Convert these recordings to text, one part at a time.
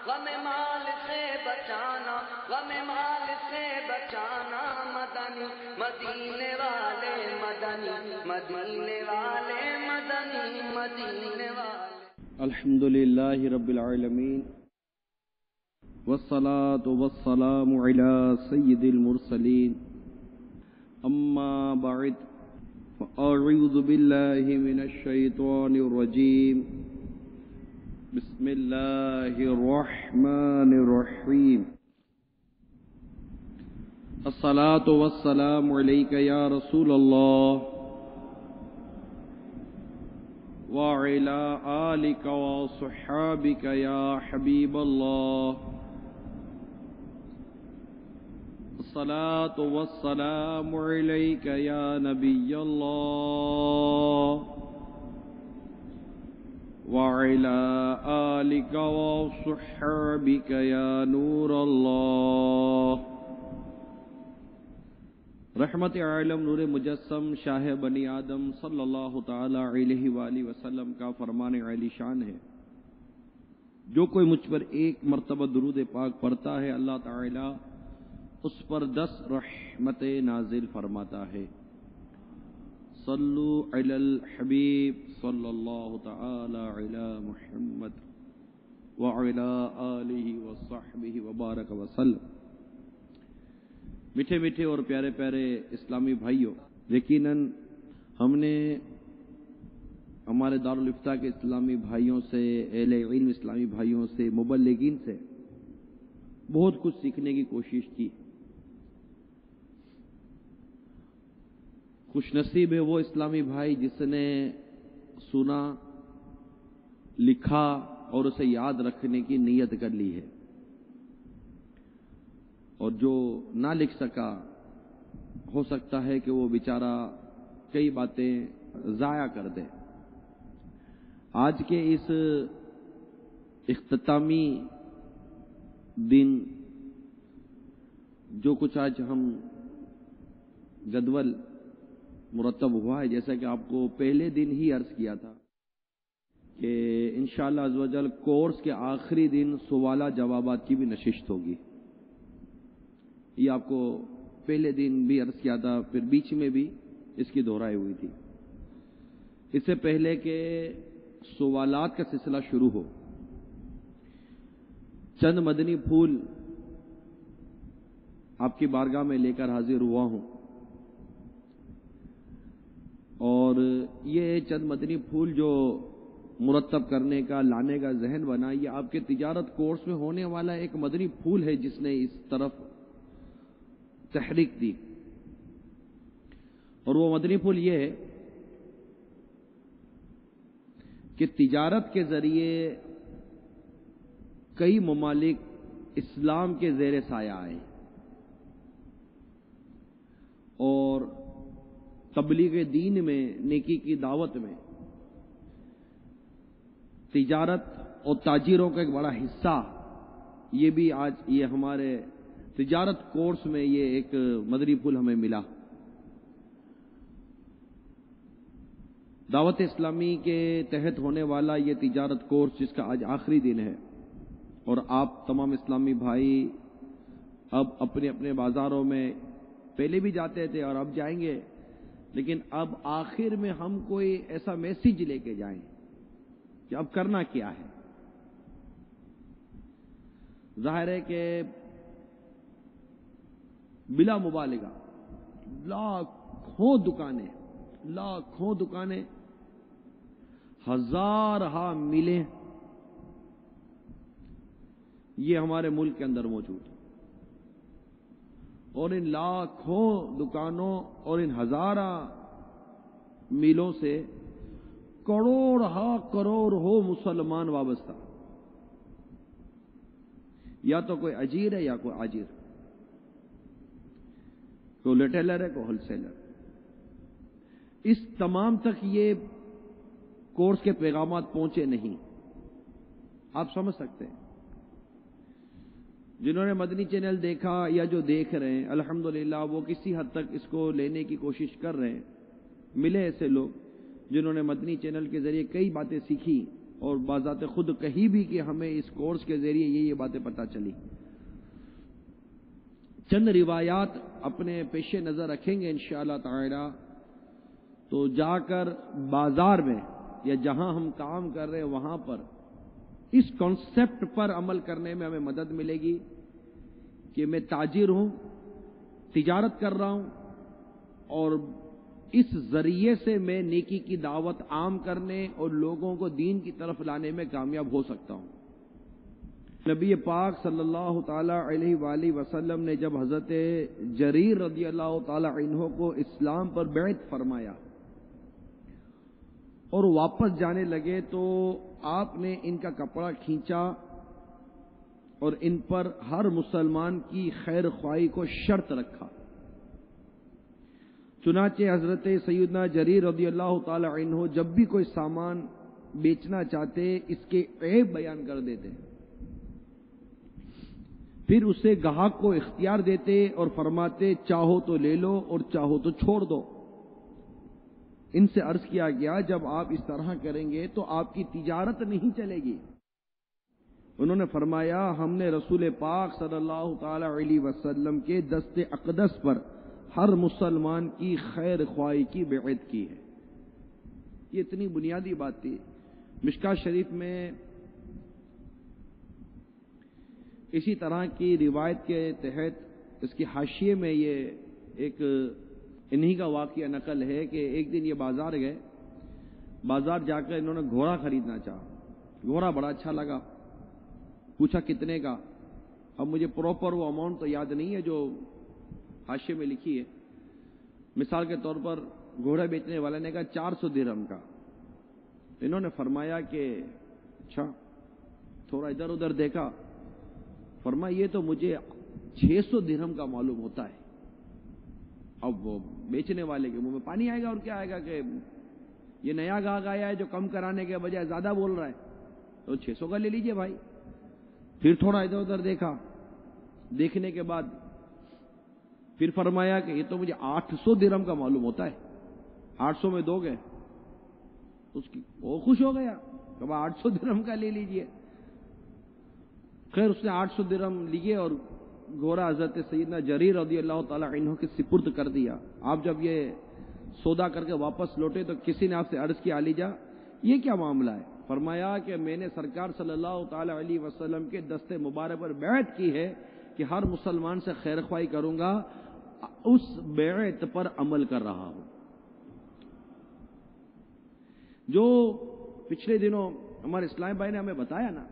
غم مال سے بچانا، غم مال سے بچانا، مدنی مدینے والے مدنی، مدینے والے مدنی، مدینے والے۔ الحمد للہ رب العالمین، والصلاة والسلام على سید المرسلین، اما بعد فاعوذ باللہ من الشیطان الرجیم، بسم اللہ الرحمن الرحیم۔ الصلاة والسلام علیک یا رسول اللہ وعلى آلك وصحابك يا حبيب الله، الصلاة والسلام عليك يا نبي الله وعلى آلك وصحابك يا نور الله۔ رحمت عالم نور مجسم شاہ بنی آدم صلی اللہ تعالی علیہ وآلہ وسلم کا فرمان عالی شان ہے، جو کوئی مجھ پر ایک مرتبہ درود پاک پڑھتا ہے اللہ تعالی اس پر 10 رحمتیں نازل فرماتا ہے۔ صلو علی الحبیب صلی اللہ تعالی علی محمد وعلی آلہ وصحبہ وبارک وسلم۔ میٹھے میٹھے اور پیارے پیارے اسلامی بھائیوں، یقیناً ہم نے ہمارے دارالفتہ کے اسلامی بھائیوں سے، اہل علم اسلامی بھائیوں سے، مبلغین سے بہت کچھ سیکھنے کی کوشش کی۔ خوش نصیب ہے وہ اسلامی بھائی جس نے سنا، لکھا اور اسے یاد رکھنے کی نیت کر لی ہے، اور جو نہ لکھ سکا ہو سکتا ہے کہ وہ بیچارہ کئی باتیں ضائع کر دے۔ آج کے اس اختتامی دن جو کچھ آج ہم جدول مرتب ہوا ہے، جیسا کہ آپ کو پہلے دن ہی عرض کیا تھا کہ انشاءاللہ عز و جل کورس کے آخری دن سوالات جوابات کی بھی نشست ہوگی۔ یہ آپ کو پہلے دن بھی عرض کیا تھا، پھر بیچ میں بھی اس کی دہرائی ہوئی تھی۔ اس سے پہلے کہ سوالات کا سلسلہ شروع ہو، چند مدنی پھول آپ کی بارگاہ میں لے کر حاضر ہوا ہوں، اور یہ چند مدنی پھول جو مرتب کرنے کا، لانے کا ذہن بنا، یہ آپ کے تجارت کورس میں ہونے والا ایک مدنی پھول ہے جس نے اس طرف تحریک دی۔ اور وہ مدنی پھول یہ ہے کہ تجارت کے ذریعے کئی ممالک اسلام کے زیر سایہ آئے، اور تبلیغ دین میں، نیکی کی دعوت میں تجارت اور تاجروں کا ایک بڑا حصہ، یہ بھی آج یہ ہمارے تجارت کورس میں یہ ایک مدنی پھول ہمیں ملا۔ دعوت اسلامی کے تحت ہونے والا یہ تجارت کورس جس کا آج آخری دن ہے، اور آپ تمام اسلامی بھائی اب اپنے اپنے بازاروں میں پہلے بھی جاتے تھے اور اب جائیں گے، لیکن اب آخر میں ہم کوئی ایسا میسیج لے کے جائیں کہ اب کرنا کیا ہے۔ ظاہر ہے کہ بلا مبالغہ لاکھوں دکانیں، ہزارہا میلیں یہ ہمارے ملک کے اندر موجود ہیں، اور ان لاکھوں دکانوں اور ان ہزارہ میلوں سے کروڑ ہو مسلمان وابستہ، یا تو کوئی اجیر ہے یا کوئی آجر، کوئی ریٹیلر ہے کوئی ہول سیلر۔ اس تمام تک یہ کورس کے پیغامات پہنچے نہیں، آپ سمجھ سکتے ہیں۔ جنہوں نے مدنی چینل دیکھا یا جو دیکھ رہے ہیں، الحمدللہ وہ کسی حد تک اس کو لینے کی کوشش کر رہے ہیں۔ ملے ایسے لوگ جنہوں نے مدنی چینل کے ذریعے کئی باتیں سیکھی اور بذات خود کہی بھی کہ ہمیں اس کورس کے ذریعے یہ باتیں پتہ چلی. چند روایات اپنے پیش نظر رکھیں گے انشاءاللہ تعالی. تو جا کر بازار میں یا جہاں ہم کام کر رہے ہیں وہاں پر اس کانسیپٹ پر عمل کرنے میں ہمیں مدد ملے گی کہ میں تاجر ہوں، تجارت کر رہا ہوں، اور اس ذریعے سے میں نیکی کی دعوت عام کرنے اور لوگوں کو دین کی طرف لانے میں کامیاب ہو سکتا ہوں. نبی پاک صلی اللہ تعالی علیہ وآلہ وسلم نے جب حضرت جریر رضی اللہ تعالی عنہ کو اسلام پر بیعت فرمایا اور واپس جانے لگے تو آپ نے ان کا کپڑا کھینچا اور ان پر ہر مسلمان کی خیر خواہی کو شرط رکھا. چنانچہ حضرت سیدنا جریر رضی اللہ تعالی عنہ جب بھی کوئی سامان بیچنا چاہتے اس کے عیب بیان کر دیتے، پھر اسے گاہک کو اختیار دیتے اور فرماتے چاہو تو لے لو اور چاہو تو چھوڑ دو. ان سے عرض کیا گیا جب آپ اس طرح کریں گے تو آپ کی تجارت نہیں چلے گی. انہوں نے فرمایا ہم نے رسول پاک صلی اللہ تعالی علیہ وسلم کے دست اقدس پر ہر مسلمان کی خیر خواہی کی بیعت کی ہے. یہ اتنی بنیادی بات تھی. مشکاہ شریف میں اسی طرح کی روایت کے تحت اس کی حاشیے میں یہ ایک انہی کا واقعہ نقل ہے کہ ایک دن یہ بازار گئے. بازار جا کر انہوں نے گھوڑا خریدنا چاہا. گھوڑا بڑا اچھا لگا. پوچھا کتنے کا. اب مجھے پراپر وہ اماؤنٹ تو یاد نہیں ہے جو حاشیے میں لکھی ہے. مثال کے طور پر گھوڑا بیچنے والے نے کہا 400 درہم کا. انہوں نے فرمایا کہ اچھا. تھوڑا ادھر ادھر دیکھا. فرمایا یہ تو مجھے 600 درہم کا معلوم ہوتا ہے. اب وہ بیچنے والے کے منہ میں پانی آئے گا اور کیا آئے گا کہ یہ نیا گاہک آیا ہے جو کم کرانے کے بجائے زیادہ بول رہا ہے، تو 600 کا لے لیجئے بھائی. پھر تھوڑا ادھر ادھر دیکھا. دیکھنے کے بعد پھر فرمایا کہ یہ تو مجھے 800 درہم کا معلوم ہوتا ہے. 800 میں دو گے. وہ خوش ہو گیا کہ 800 درہم کا لے لیجئے. خیر اس نے 800 درہم لیے اور گھوڑا حضرت سیدنا جریر رضی اللہ تعالی عنہ کے سپرد کر دیا. آپ جب یہ سودا کر کے واپس لوٹے تو کسی نے آپ سے عرض کیا علی جا یہ کیا معاملہ ہے؟ فرمایا کہ میں نے سرکار صلی اللہ تعالی علیہ وسلم کے دست مبارک پر بیعت کی ہے کہ ہر مسلمان سے خیر خواہی کروں گا. اس بیعت پر عمل کر رہا ہوں. جو پچھلے دنوں ہمارے اسلام بھائی نے ہمیں بتایا نا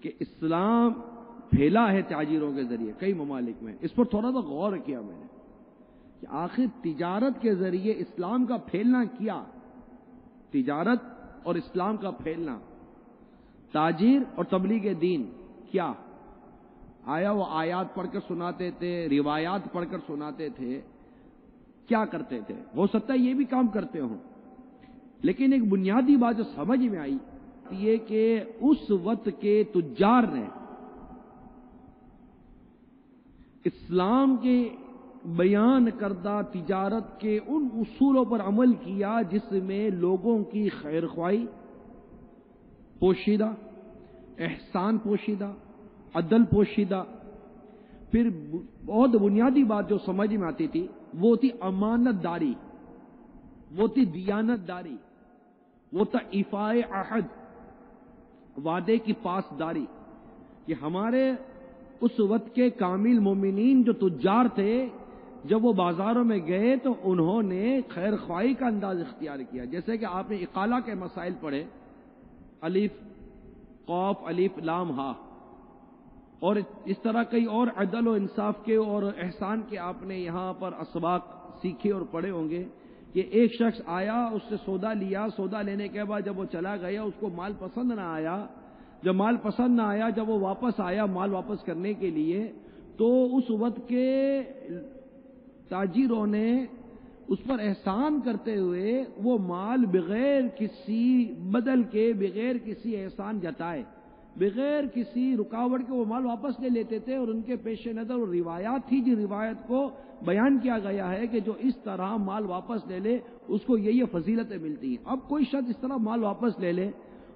کہ اسلام پھیلا ہے تاجروں کے ذریعے کئی ممالک میں، اس پر تھوڑا سا غور کیا میں نے کہ آخر تجارت کے ذریعے اسلام کا پھیلنا کیا. تجارت اور اسلام کا پھیلنا، تاجر اور تبلیغ دین کیا. آیا وہ آیات پڑھ کر سناتے تھے، روایات پڑھ کر سناتے تھے، کیا کرتے تھے؟ ہو سکتا ہے یہ بھی کام کرتے ہوں، لیکن ایک بنیادی بات جو سمجھ میں آئی یہ کہ اس وقت کے تجار نے اسلام کے بیان کردہ تجارت کے ان اصولوں پر عمل کیا جس میں لوگوں کی خیر خواہی پوشیدہ، احسان پوشیدہ، عدل پوشیدہ. پھر بہت بنیادی بات جو سمجھ میں آتی تھی وہ تھی امانت داری، وہ تھی دیانت داری، وہ تھا ایفاء عہد، وعدے کی پاسداری. کہ ہمارے اس وقت کے کامل مومنین جو تجار تھے جب وہ بازاروں میں گئے تو انہوں نے خیر خواہی کا انداز اختیار کیا. جیسے کہ آپ نے اقالہ کے مسائل پڑھے، الف قاف الف لام ہا، اور اس طرح کئی اور عدل و انصاف کے اور احسان کے آپ نے یہاں پر اسباق سیکھے اور پڑھے ہوں گے. کہ ایک شخص آیا، اس سے سودا لیا، سودا لینے کے بعد جب وہ چلا گیا اس کو مال پسند نہ آیا. جب مال پسند نہ آیا، جب وہ واپس آیا مال واپس کرنے کے لیے، تو اس وقت کے تاجروں نے اس پر احسان کرتے ہوئے وہ مال بغیر کسی بدل کے، بغیر کسی احسان جتائے، بغیر کسی رکاوٹ کے وہ مال واپس لے لیتے تھے، اور ان کے پیش نظر وہ روایات تھی، جن روایت کو بیان کیا گیا ہے کہ جو اس طرح مال واپس لے لے اس کو یہ فضیلتیں ملتی ہیں۔ اب کوئی شخص اس طرح مال واپس لے لے،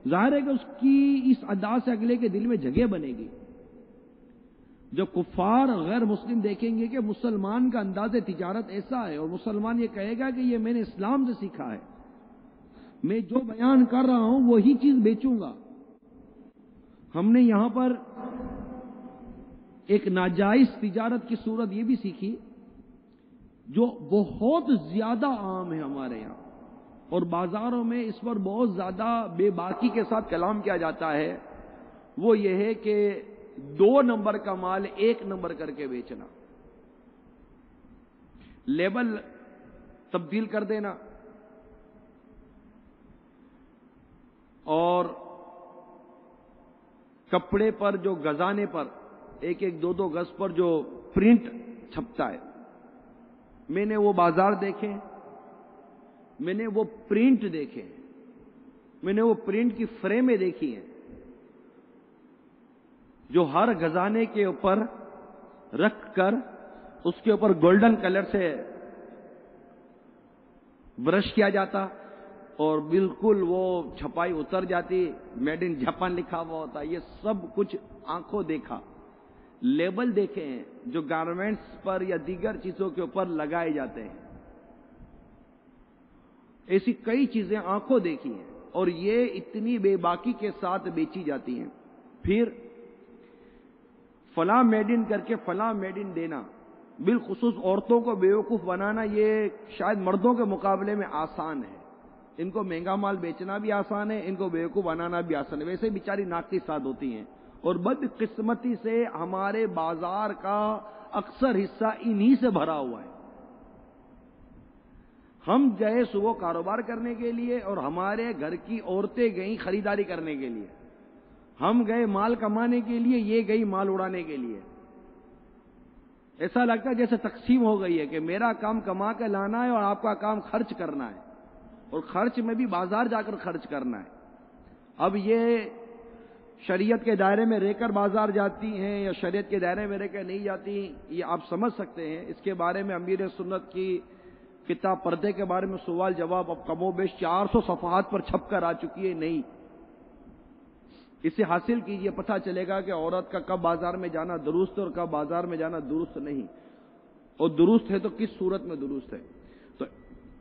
ظاہر ہے کہ اس کی اس ادا سے اگلے کے دل میں جگہ بنے گی۔ جو کفار غیر مسلم دیکھیں گے کہ مسلمان کا انداز تجارت ایسا ہے، اور مسلمان یہ کہے گا کہ یہ میں نے اسلام سے سیکھا ہے، میں جو بیان کر رہا ہوں وہی چیز بیچوں گا۔ ہم نے یہاں پر ایک ناجائز تجارت کی صورت یہ بھی سیکھی جو بہت زیادہ عام ہے ہمارے یہاں، اور بازاروں میں اس پر بہت زیادہ بے باکی کے ساتھ کلام کیا جاتا ہے، وہ یہ ہے کہ 2 نمبر کا مال 1 نمبر کر کے بیچنا، لیبل تبدیل کر دینا، اور کپڑے پر جو گزانے پر 1-1 2-2 گز پر جو پرنٹ چھپتا ہے، میں نے وہ بازار دیکھے، میں نے وہ پرنٹ دیکھے، میں نے وہ پرنٹ کی فریمیں دیکھی ہیں جو ہر گزانے کے اوپر رکھ کر اس کے اوپر گولڈن کلر سے برش کیا جاتا، اور بالکل وہ چھپائی اتر جاتی، میڈ ان جاپان لکھا ہوا ہوتا۔ یہ سب کچھ آنکھوں دیکھا، لیبل دیکھے ہیں جو گارمنٹس پر یا دیگر چیزوں کے اوپر لگائے جاتے ہیں، ایسی کئی چیزیں آنکھوں دیکھی ہیں، اور یہ اتنی بے باکی کے ساتھ بیچی جاتی ہیں۔ پھر فلاں میڈ ان کر کے فلاں میڈ ان دینا، بالخصوص عورتوں کو بیوقوف بنانا، یہ شاید مردوں کے مقابلے میں آسان ہے۔ ان کو مہنگا مال بیچنا بھی آسان ہے، ان کو بیوقوف بنانا بھی آسان ہے، ویسے بیچاری ناقص ساتھ ہوتی ہیں، اور بدقسمتی سے ہمارے بازار کا اکثر حصہ انہی سے بھرا ہوا ہے۔ ہم گئے صبح کاروبار کرنے کے لیے، اور ہمارے گھر کی عورتیں گئیں خریداری کرنے کے لیے، ہم گئے مال کمانے کے لیے، یہ گئی مال اڑانے کے لیے۔ ایسا لگتا ہے جیسے تقسیم ہو گئی ہے کہ میرا کام کما کے لانا ہے اور آپ کا کام خرچ کرنا ہے، اور خرچ میں بھی بازار جا کر خرچ کرنا ہے۔ اب یہ شریعت کے دائرے میں رہ کر بازار جاتی ہیں یا شریعت کے دائرے میں رہ کر نہیں جاتی، یہ آپ سمجھ سکتے ہیں۔ اس کے بارے میں امیر سنت کی کتاب پردے کے بارے میں سوال جواب اب کم و بیش 400 صفحات پر چھپ کر آ چکی ہے نئی، اسے حاصل کیجئے، پتہ چلے گا کہ عورت کا کب بازار میں جانا درست ہے اور کب بازار میں جانا درست نہیں، اور درست ہے تو کس صورت میں درست ہے۔ تو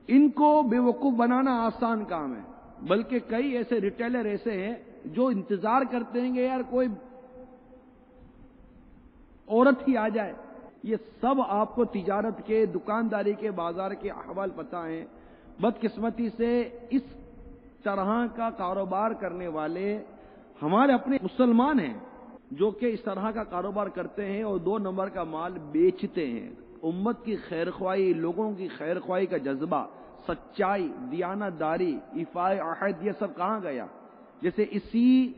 ان کو بے وقوف بنانا آسان کام ہے، بلکہ کئی ایسے ریٹیلر ایسے ہیں جو انتظار کرتے ہیں کہ یار کوئی عورت ہی آ جائے۔ یہ سب آپ کو تجارت کے، دکانداری کے، بازار کے احوال پتہ ہیں۔ بدقسمتی سے اس طرح کا کاروبار کرنے والے ہمارے اپنے مسلمان ہیں جو کہ اس طرح کا کاروبار کرتے ہیں اور 2 نمبر کا مال بیچتے ہیں۔ امت کی خیرخواہی، لوگوں کی خیرخواہی کا جذبہ، سچائی، دیانت داری، ایفاء عہد، یہ سب کہاں گیا؟ جیسے اسی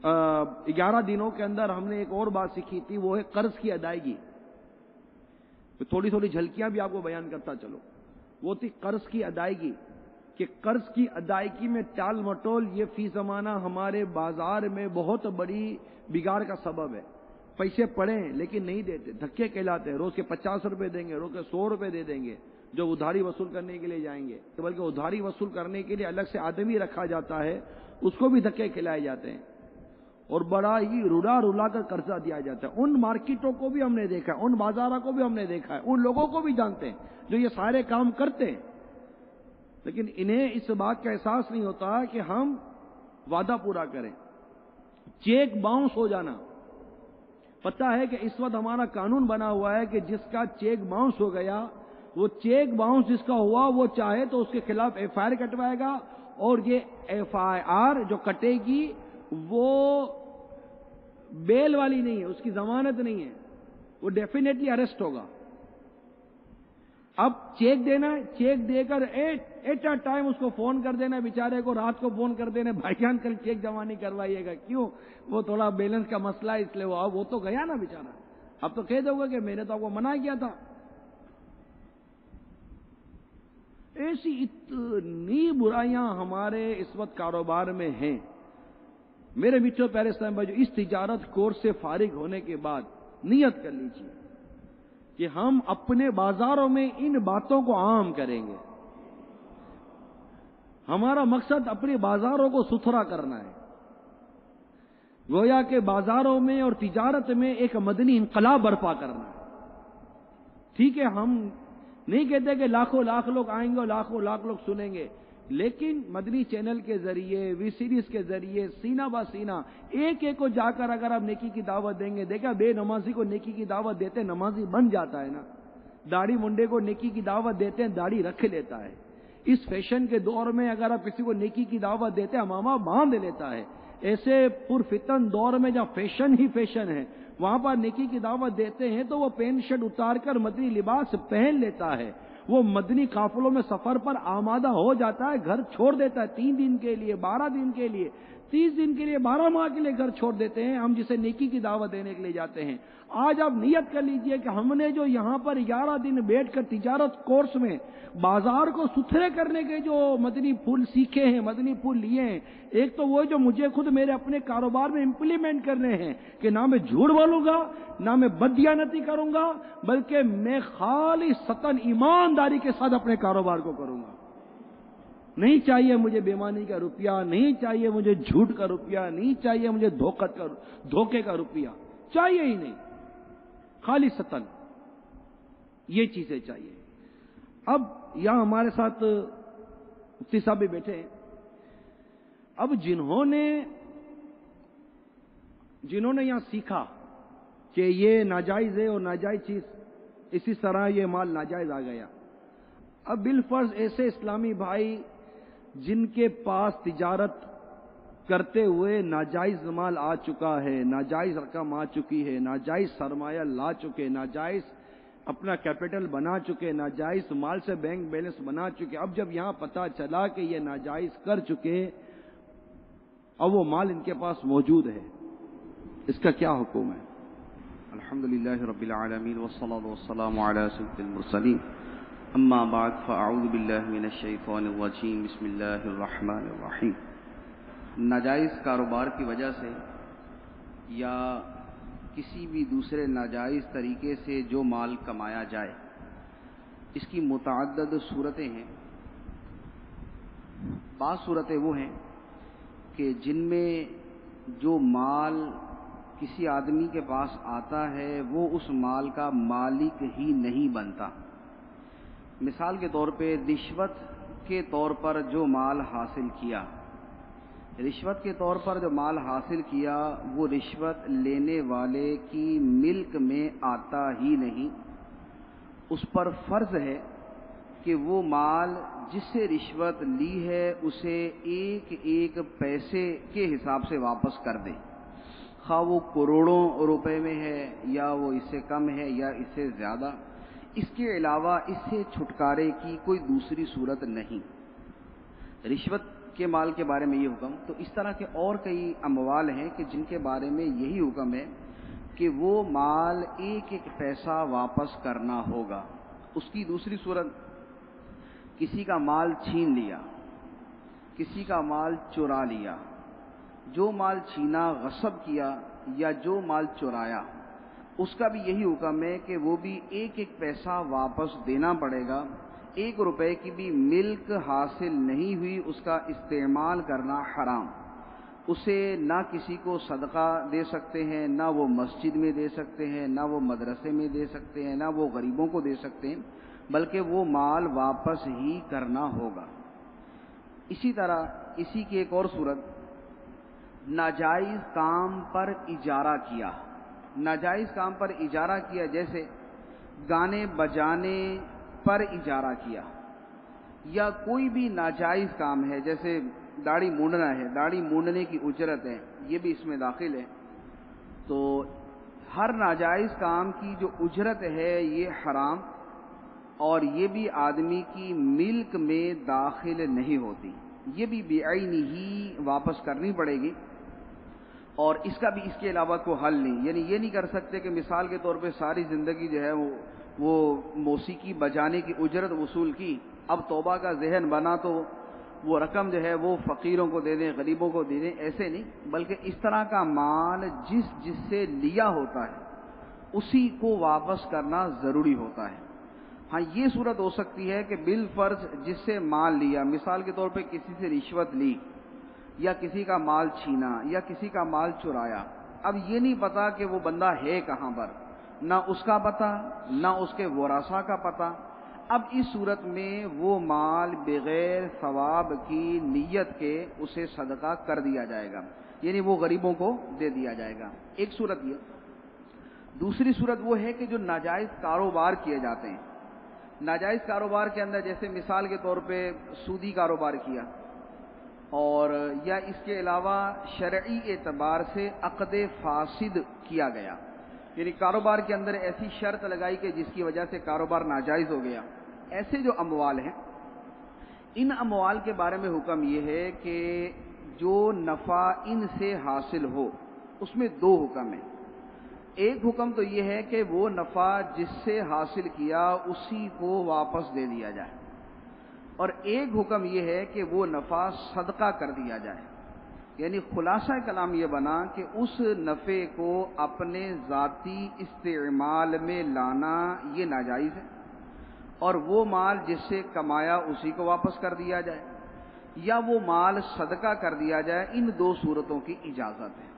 11 دنوں کے اندر ہم نے ایک اور بات سیکھی تھی، وہ ہے قرض کی ادائیگی۔ تھوڑی تھوڑی جھلکیاں بھی آپ کو بیان کرتا چلو۔ وہ تھی قرض کی ادائیگی، کہ قرض کی ادائیگی میں ٹال مٹول یہ فی زمانہ ہمارے بازار میں بہت بڑی بگاڑ کا سبب ہے۔ پیسے پڑے ہیں لیکن نہیں دیتے، دھکے کہلاتے ہیں، روز کے 50 روپے دیں گے، روز کے 100 روپے دے دیں گے جو ادھاری وصول کرنے کے لیے جائیں گے، بلکہ ادھاری وصول کرنے کے لیے الگ سے آدمی رکھا جاتا ہے، اس کو بھی دھکے کھلائے جاتے ہیں، اور بڑا ہی رلا کر قرضہ دیا جاتا ہے۔ ان مارکیٹوں کو بھی ہم نے دیکھا ہے، ان بازاروں کو بھی ہم نے دیکھا ہے، ان لوگوں کو بھی جانتے ہیں جو یہ سارے کام کرتے ہیں، لیکن انہیں اس بات کا احساس نہیں ہوتا کہ ہم وعدہ پورا کریں۔ چیک باؤنس ہو جانا، پتہ ہے کہ اس وقت ہمارا قانون بنا ہوا ہے کہ جس کا چیک باؤنس ہو گیا، وہ چیک باؤنس جس کا ہوا وہ چاہے تو اس کے خلاف ایف آئی آر کٹوائے گا، اور یہ ایف آئی آر جو کٹے گی وہ بیل والی نہیں ہے، اس کی ضمانت نہیں ہے، وہ ڈیفینیٹلی اریسٹ ہوگا۔ اب چیک دینا ہے، چیک دے کر ایٹ اے ٹائم اس کو فون کر دینا، بیچارے کو رات کو فون کر دینا، بھائی جان کل چیک جمع نہیں کروائیے گا، کیوں؟ وہ تھوڑا بیلنس کا مسئلہ ہے اس لیے وہ تو گیا نا بیچارہ، اب تو کہہ دو گے کہ میں نے تو آپ کو منع کیا تھا۔ ایسی اتنی برائیاں ہمارے اس وقت کاروبار میں ہیں میرے میٹھے پیارے اسلام بھائیو، اس تجارت کورس سے فارغ ہونے کے بعد نیت کر لیجیے کہ ہم اپنے بازاروں میں ان باتوں کو عام کریں گے۔ ہمارا مقصد اپنے بازاروں کو ستھرا کرنا ہے، گویا کہ بازاروں میں اور تجارت میں ایک مدنی انقلاب برپا کرنا ہے۔ ٹھیک ہے، ہم نہیں کہتے کہ لاکھوں لاکھ لوگ آئیں گے اور لاکھوں لاکھ لوگ سنیں گے، لیکن مدنی چینل کے ذریعے، وی سیریز کے ذریعے سینہ با سینہ ایک ایک کو جا کر اگر آپ نیکی کی دعوت دیں گے، دیکھا بے نمازی کو نیکی کی دعوت دیتے نمازی بن جاتا ہے نا، داڑھی منڈے کو نیکی کی دعوت دیتے ہیں داڑھی رکھ لیتا ہے۔ اس فیشن کے دور میں اگر آپ کسی کو نیکی کی دعوت دیتے ہیں امامہ باندھ لیتا ہے۔ ایسے پرفتن دور میں جہاں فیشن ہی فیشن ہے، وہاں پر نیکی کی دعوت دیتے ہیں تو وہ پینٹ شرٹ اتار کر مدنی لباس پہن لیتا ہے، وہ مدنی قافلوں میں سفر پر آمادہ ہو جاتا ہے، گھر چھوڑ دیتا ہے 3 دن کے لیے، 12 دن کے لیے، 30 دن کے لیے، 12 ماہ کے لیے گھر چھوڑ دیتے ہیں ہم جسے نیکی کی دعوت دینے کے لیے جاتے ہیں۔ آج آپ نیت کر لیجئے کہ ہم نے جو یہاں پر 11 دن بیٹھ کر تجارت کورس میں بازار کو ستھرے کرنے کے جو مدنی پھول سیکھے ہیں، مدنی پھول لیے ہیں، ایک تو وہ جو مجھے خود میرے اپنے کاروبار میں امپلیمنٹ کرنے ہیں کہ نہ میں جھوٹ بولوں گا، نہ میں بددیانتی کروں گا، بلکہ میں خالصتاً ایمانداری کے ساتھ اپنے کاروبار کو کروں گا۔ نہیں چاہیے مجھے بےمانی کا روپیہ، نہیں چاہیے مجھے جھوٹ کا روپیہ، نہیں چاہیے مجھے دھوکے کا روپیہ، چاہیے ہی نہیں، خالصتاً یہ چیزیں چاہیے۔ اب یہاں ہمارے ساتھ مفتی صاحب بھی بیٹھے ہیں، اب جنہوں نے یہاں سیکھا کہ یہ ناجائز ہے اور ناجائز چیز، اسی طرح یہ مال ناجائز آ گیا، اب بالفرض ایسے اسلامی بھائی جن کے پاس تجارت کرتے ہوئے ناجائز مال آ چکا ہے، ناجائز رقم آ چکی ہے، ناجائز سرمایہ لا چکے، ناجائز اپنا کیپٹل بنا چکے، ناجائز مال سے بینک بیلنس بنا چکے، اب جب یہاں پتا چلا کہ یہ ناجائز کر چکے، اب وہ مال ان کے پاس موجود ہے، اس کا کیا حکم ہے؟ الحمدللہ رب العالمین والصلاة والسلام علی سید المرسلین، اما بعد فاعوذ باللہ من الشیطان الرجیم، بسم اللہ الرحمن الرحیم۔ ناجائز کاروبار کی وجہ سے یا کسی بھی دوسرے ناجائز طریقے سے جو مال کمایا جائے، اس کی متعدد صورتیں ہیں۔ بعض صورتیں وہ ہیں کہ جن میں جو مال کسی آدمی کے پاس آتا ہے وہ اس مال کا مالک ہی نہیں بنتا۔ مثال کے طور پہ رشوت کے طور پر جو مال حاصل کیا، رشوت کے طور پر جو مال حاصل کیا وہ رشوت لینے والے کی ملک میں آتا ہی نہیں، اس پر فرض ہے کہ وہ مال جس سے رشوت لی ہے اسے ایک ایک پیسے کے حساب سے واپس کر دے، خواہ وہ کروڑوں روپے میں ہے یا وہ اس سے کم ہے یا اس سے زیادہ، اس کے علاوہ اس سے چھٹکارے کی کوئی دوسری صورت نہیں۔ رشوت کے مال کے بارے میں یہ حکم، تو اس طرح کے اور کئی اموال ہیں کہ جن کے بارے میں یہی حکم ہے کہ وہ مال ایک ایک پیسہ واپس کرنا ہوگا۔ اس کی دوسری صورت، کسی کا مال چھین لیا، کسی کا مال چرا لیا، جو مال چھینا، غصب کیا یا جو مال چرایا، اس کا بھی یہی حکم ہے کہ وہ بھی ایک ایک پیسہ واپس دینا پڑے گا۔ 1 روپے کی بھی ملک حاصل نہیں ہوئی، اس کا استعمال کرنا حرام۔ اسے نہ کسی کو صدقہ دے سکتے ہیں، نہ وہ مسجد میں دے سکتے ہیں، نہ وہ مدرسے میں دے سکتے ہیں، نہ وہ غریبوں کو دے سکتے ہیں، بلکہ وہ مال واپس ہی کرنا ہوگا۔ اسی طرح اسی کی ایک اور صورت، ناجائز کام پر اجارہ کیا، ناجائز کام پر اجارہ کیا، جیسے گانے بجانے پر اجارہ کیا، یا کوئی بھی ناجائز کام ہے، جیسے داڑھی مونڈنا ہے، داڑھی مونڈنے کی اجرت ہے، یہ بھی اس میں داخل ہے۔ تو ہر ناجائز کام کی جو اجرت ہے یہ حرام، اور یہ بھی آدمی کی ملک میں داخل نہیں ہوتی، یہ بھی بعین ہی واپس کرنی پڑے گی، اور اس کا بھی اس کے علاوہ کوئی حل نہیں۔ یعنی یہ نہیں کر سکتے کہ مثال کے طور پہ ساری زندگی جو ہے وہ موسیقی بجانے کی اجرت وصول کی، اب توبہ کا ذہن بنا تو وہ رقم جو ہے وہ فقیروں کو دے دیں، غریبوں کو دے دیں، ایسے نہیں، بلکہ اس طرح کا مال جس سے لیا ہوتا ہے اسی کو واپس کرنا ضروری ہوتا ہے۔ ہاں یہ صورت ہو سکتی ہے کہ بالفرض جس سے مال لیا، مثال کے طور پہ کسی سے رشوت لی یا کسی کا مال چھینا یا کسی کا مال چرایا، اب یہ نہیں پتا کہ وہ بندہ ہے کہاں پر، نہ اس کا پتہ نہ اس کے ورثاء کا پتہ، اب اس صورت میں وہ مال بغیر ثواب کی نیت کے اسے صدقہ کر دیا جائے گا، یعنی وہ غریبوں کو دے دیا جائے گا۔ ایک صورت یہ۔ دوسری صورت وہ ہے کہ جو ناجائز کاروبار کیے جاتے ہیں، ناجائز کاروبار کے اندر جیسے مثال کے طور پہ سودی کاروبار کیا، اور یا اس کے علاوہ شرعی اعتبار سے عقد فاسد کیا گیا، یعنی کاروبار کے اندر ایسی شرط لگائی کہ جس کی وجہ سے کاروبار ناجائز ہو گیا، ایسے جو اموال ہیں ان اموال کے بارے میں حکم یہ ہے کہ جو نفع ان سے حاصل ہو اس میں دو حکم ہیں۔ ایک حکم تو یہ ہے کہ وہ نفع جس سے حاصل کیا اسی کو واپس دے دیا جائے، اور ایک حکم یہ ہے کہ وہ نفع صدقہ کر دیا جائے، یعنی خلاصہ کلام یہ بنا کہ اس نفع کو اپنے ذاتی استعمال میں لانا یہ ناجائز ہے، اور وہ مال جس سے کمایا اسی کو واپس کر دیا جائے، یا وہ مال صدقہ کر دیا جائے، ان دو صورتوں کی اجازت ہے۔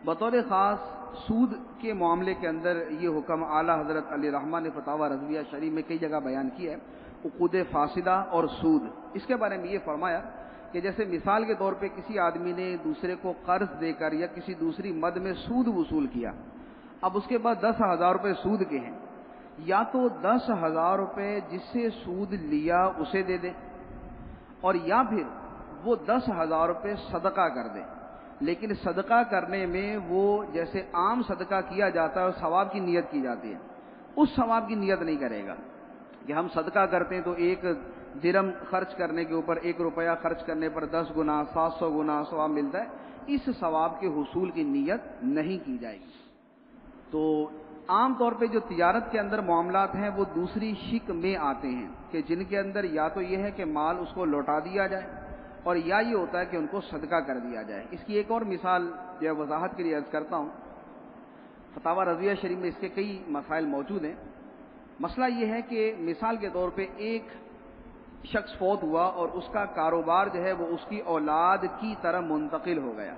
بطور خاص سود کے معاملے کے اندر یہ حکم اعلیٰ حضرت علی رحمہ نے فتاوی رضویہ شریف میں کئی جگہ بیان کیا ہے، عقود فاسدہ اور سود۔ اس کے بارے میں یہ فرمایا کہ جیسے مثال کے طور پہ کسی آدمی نے دوسرے کو قرض دے کر یا کسی دوسری مد میں سود وصول کیا، اب اس کے بعد 10,000 روپے سود کے ہیں، یا تو 10,000 روپے جس سے سود لیا اسے دے دے، اور یا پھر وہ 10,000 روپے صدقہ کر دے، لیکن صدقہ کرنے میں وہ جیسے عام صدقہ کیا جاتا ہے اور ثواب کی نیت کی جاتی ہے، اس ثواب کی نیت نہیں کرے گا کہ ہم صدقہ کرتے ہیں تو 1 درہم خرچ کرنے کے اوپر 1 روپیہ خرچ کرنے پر 10 گنا 700 گنا ثواب ملتا ہے، اس ثواب کے حصول کی نیت نہیں کی جائے گی۔ تو عام طور پہ جو تجارت کے اندر معاملات ہیں وہ دوسری شک میں آتے ہیں کہ جن کے اندر یا تو یہ ہے کہ مال اس کو لوٹا دیا جائے، اور یا یہ ہوتا ہے کہ ان کو صدقہ کر دیا جائے۔ اس کی ایک اور مثال جو وضاحت کے لیے عرض کرتا ہوں، فتاوی رضویہ شریف میں اس کے کئی مسائل موجود ہیں۔ مسئلہ یہ ہے کہ مثال کے طور پہ ایک شخص فوت ہوا اور اس کا کاروبار جو ہے وہ اس کی اولاد کی طرح منتقل ہو گیا،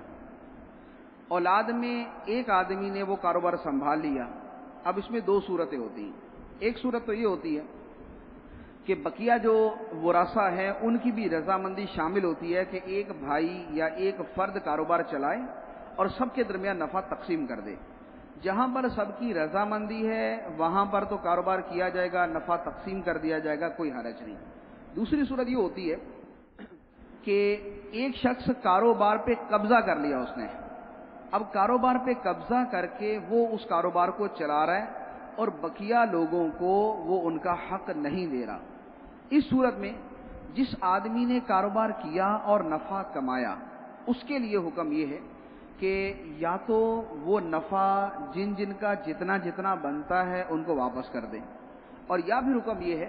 اولاد میں ایک آدمی نے وہ کاروبار سنبھال لیا۔ اب اس میں دو صورتیں ہوتی ہیں۔ ایک صورت تو یہ ہوتی ہے کہ بقیہ جو ورثہ ہیں ان کی بھی رضامندی شامل ہوتی ہے کہ ایک بھائی یا ایک فرد کاروبار چلائے اور سب کے درمیان نفع تقسیم کر دے۔ جہاں پر سب کی رضامندی ہے وہاں پر تو کاروبار کیا جائے گا، نفع تقسیم کر دیا جائے گا، کوئی حرج نہیں۔ دوسری صورت یہ ہوتی ہے کہ ایک شخص کاروبار پہ قبضہ کر لیا اس نے، اب کاروبار پہ قبضہ کر کے وہ اس کاروبار کو چلا رہا ہے اور بقیہ لوگوں کو وہ ان کا حق نہیں دے رہا۔ اس صورت میں جس آدمی نے کاروبار کیا اور نفع کمایا اس کے لیے حکم یہ ہے کہ یا تو وہ نفع جن جن کا جتنا جتنا بنتا ہے ان کو واپس کر دے، اور یا پھر حکم یہ ہے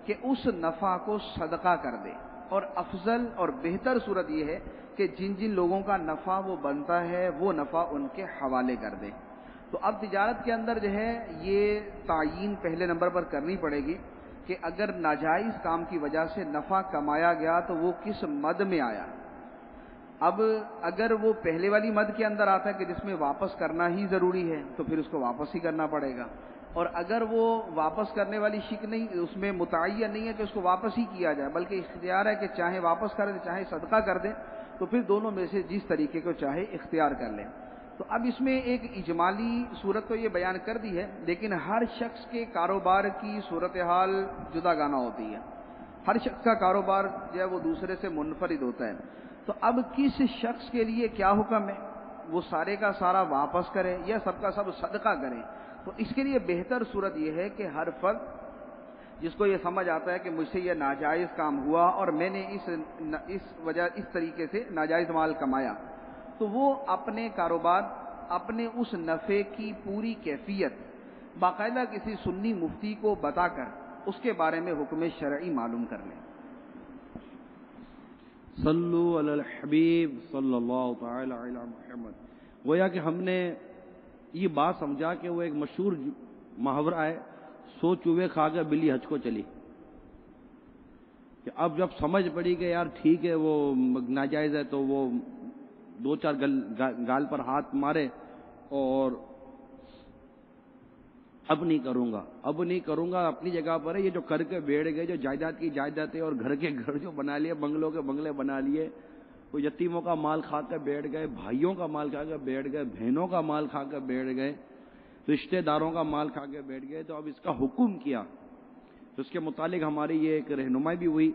کہ اس نفع کو صدقہ کر دے، اور افضل اور بہتر صورت یہ ہے کہ جن جن لوگوں کا نفع وہ بنتا ہے وہ نفع ان کے حوالے کر دے۔ تو اب تجارت کے اندر جو ہے یہ تعیین پہلے نمبر پر کرنی پڑے گی کہ اگر ناجائز کام کی وجہ سے نفع کمایا گیا تو وہ کس مد میں آیا۔ اب اگر وہ پہلے والی مد کے اندر آتا ہے کہ جس میں واپس کرنا ہی ضروری ہے تو پھر اس کو واپس ہی کرنا پڑے گا، اور اگر وہ واپس کرنے والی شک نہیں، اس میں متعین نہیں ہے کہ اس کو واپس ہی کیا جائے بلکہ اختیار ہے کہ چاہے واپس کر دیں چاہے صدقہ کر دیں، تو پھر دونوں میں سے جس طریقے کو چاہے اختیار کر لیں۔ تو اب اس میں ایک اجمالی صورت تو یہ بیان کر دی ہے، لیکن ہر شخص کے کاروبار کی صورتحال جدا گانا ہوتی ہے، ہر شخص کا کاروبار جو ہے وہ دوسرے سے منفرد ہوتا ہے۔ تو اب کس شخص کے لیے کیا حکم ہے، وہ سارے کا سارا واپس کرے یا سب کا سب صدقہ کرے؟ تو اس کے لیے بہتر صورت یہ ہے کہ ہر فرد جس کو یہ سمجھ آتا ہے کہ مجھ سے یہ ناجائز کام ہوا اور میں نے اس طریقے سے ناجائز مال کمایا، تو وہ اپنے کاروبار اپنے اس نفع کی پوری کیفیت باقاعدہ کسی سنی مفتی کو بتا کر اس کے بارے میں حکم شرعی معلوم کر لیں۔ صلو علی الحبیب صلی اللہ تعالی علی محمد۔ گویا کہ ہم نے یہ بات سمجھا کہ وہ ایک مشہور محاورہ ہے، 100 چوہے کھا کے بلی حج کو چلی، کہ اب جب سمجھ پڑی کہ یار ٹھیک ہے وہ ناجائز ہے تو وہ 2-4 گال پر ہاتھ مارے اور اب نہیں کروں گا اپنی جگہ پر ہے۔ یہ جو کر کے بیٹھ گئے، جو جائیداد کی جائیدادیں اور گھر کے گھر جو بنا لیے، بنگلوں کے بنگلے بنا لیے، وہ یتیموں کا مال کھا کے بیٹھ گئے، بھائیوں کا مال کھا کے بیٹھ گئے، بہنوں کا مال کھا کے بیٹھ گئے، رشتہ داروں کا مال کھا کے بیٹھ گئے، تو اب اس کا حکم کیا؟ تو اس کے متعلق ہماری یہ ایک رہنمائی بھی ہوئی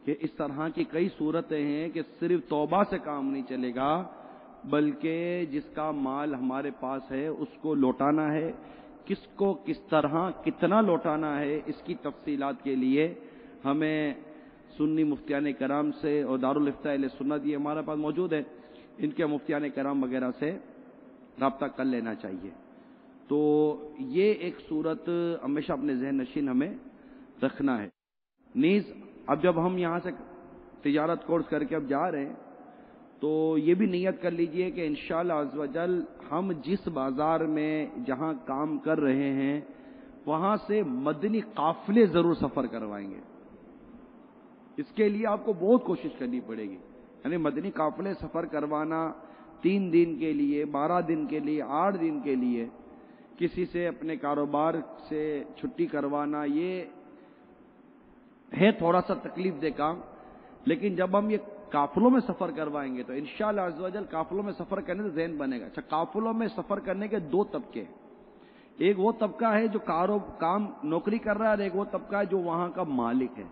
کہ اس طرح کی کئی صورتیں ہیں کہ صرف توبہ سے کام نہیں چلے گا، بلکہ جس کا مال ہمارے پاس ہے اس کو لوٹانا ہے، کس کو کس طرح کتنا لوٹانا ہے، اس کی تفصیلات کے لیے ہمیں سنی مفتیان کرام سے اور دارالافتاء اہل سنت یہ ہمارے پاس موجود ہے، ان کے مفتیان کرام وغیرہ سے رابطہ کر لینا چاہیے۔ تو یہ ایک صورت ہمیشہ اپنے ذہن نشین ہمیں رکھنا ہے۔ نیز اب جب ہم یہاں سے تجارت کورس کر کے اب جا رہے ہیں تو یہ بھی نیت کر لیجئے کہ انشاءاللہ عز و جل ہم جس بازار میں جہاں کام کر رہے ہیں وہاں سے مدنی قافلے ضرور سفر کروائیں گے۔ اس کے لیے آپ کو بہت کوشش کرنی پڑے گی، یعنی مدنی قافلے سفر کروانا 3 دن کے لیے، 12 دن کے لیے، 8 دن کے لیے، کسی سے اپنے کاروبار سے چھٹی کروانا، یہ ہے تھوڑا سا تکلیف دہ کام، لیکن جب ہم یہ قافلوں میں سفر کروائیں گے تو انشاءاللہ عز و جل قافلوں میں سفر کرنے سے ذہن بنے گا۔ اچھا، قافلوں میں سفر کرنے کے 2 طبقے، ایک وہ طبقہ ہے جو کام نوکری کر رہا ہے اور ایک وہ طبقہ ہے جو وہاں کا مالک ہے۔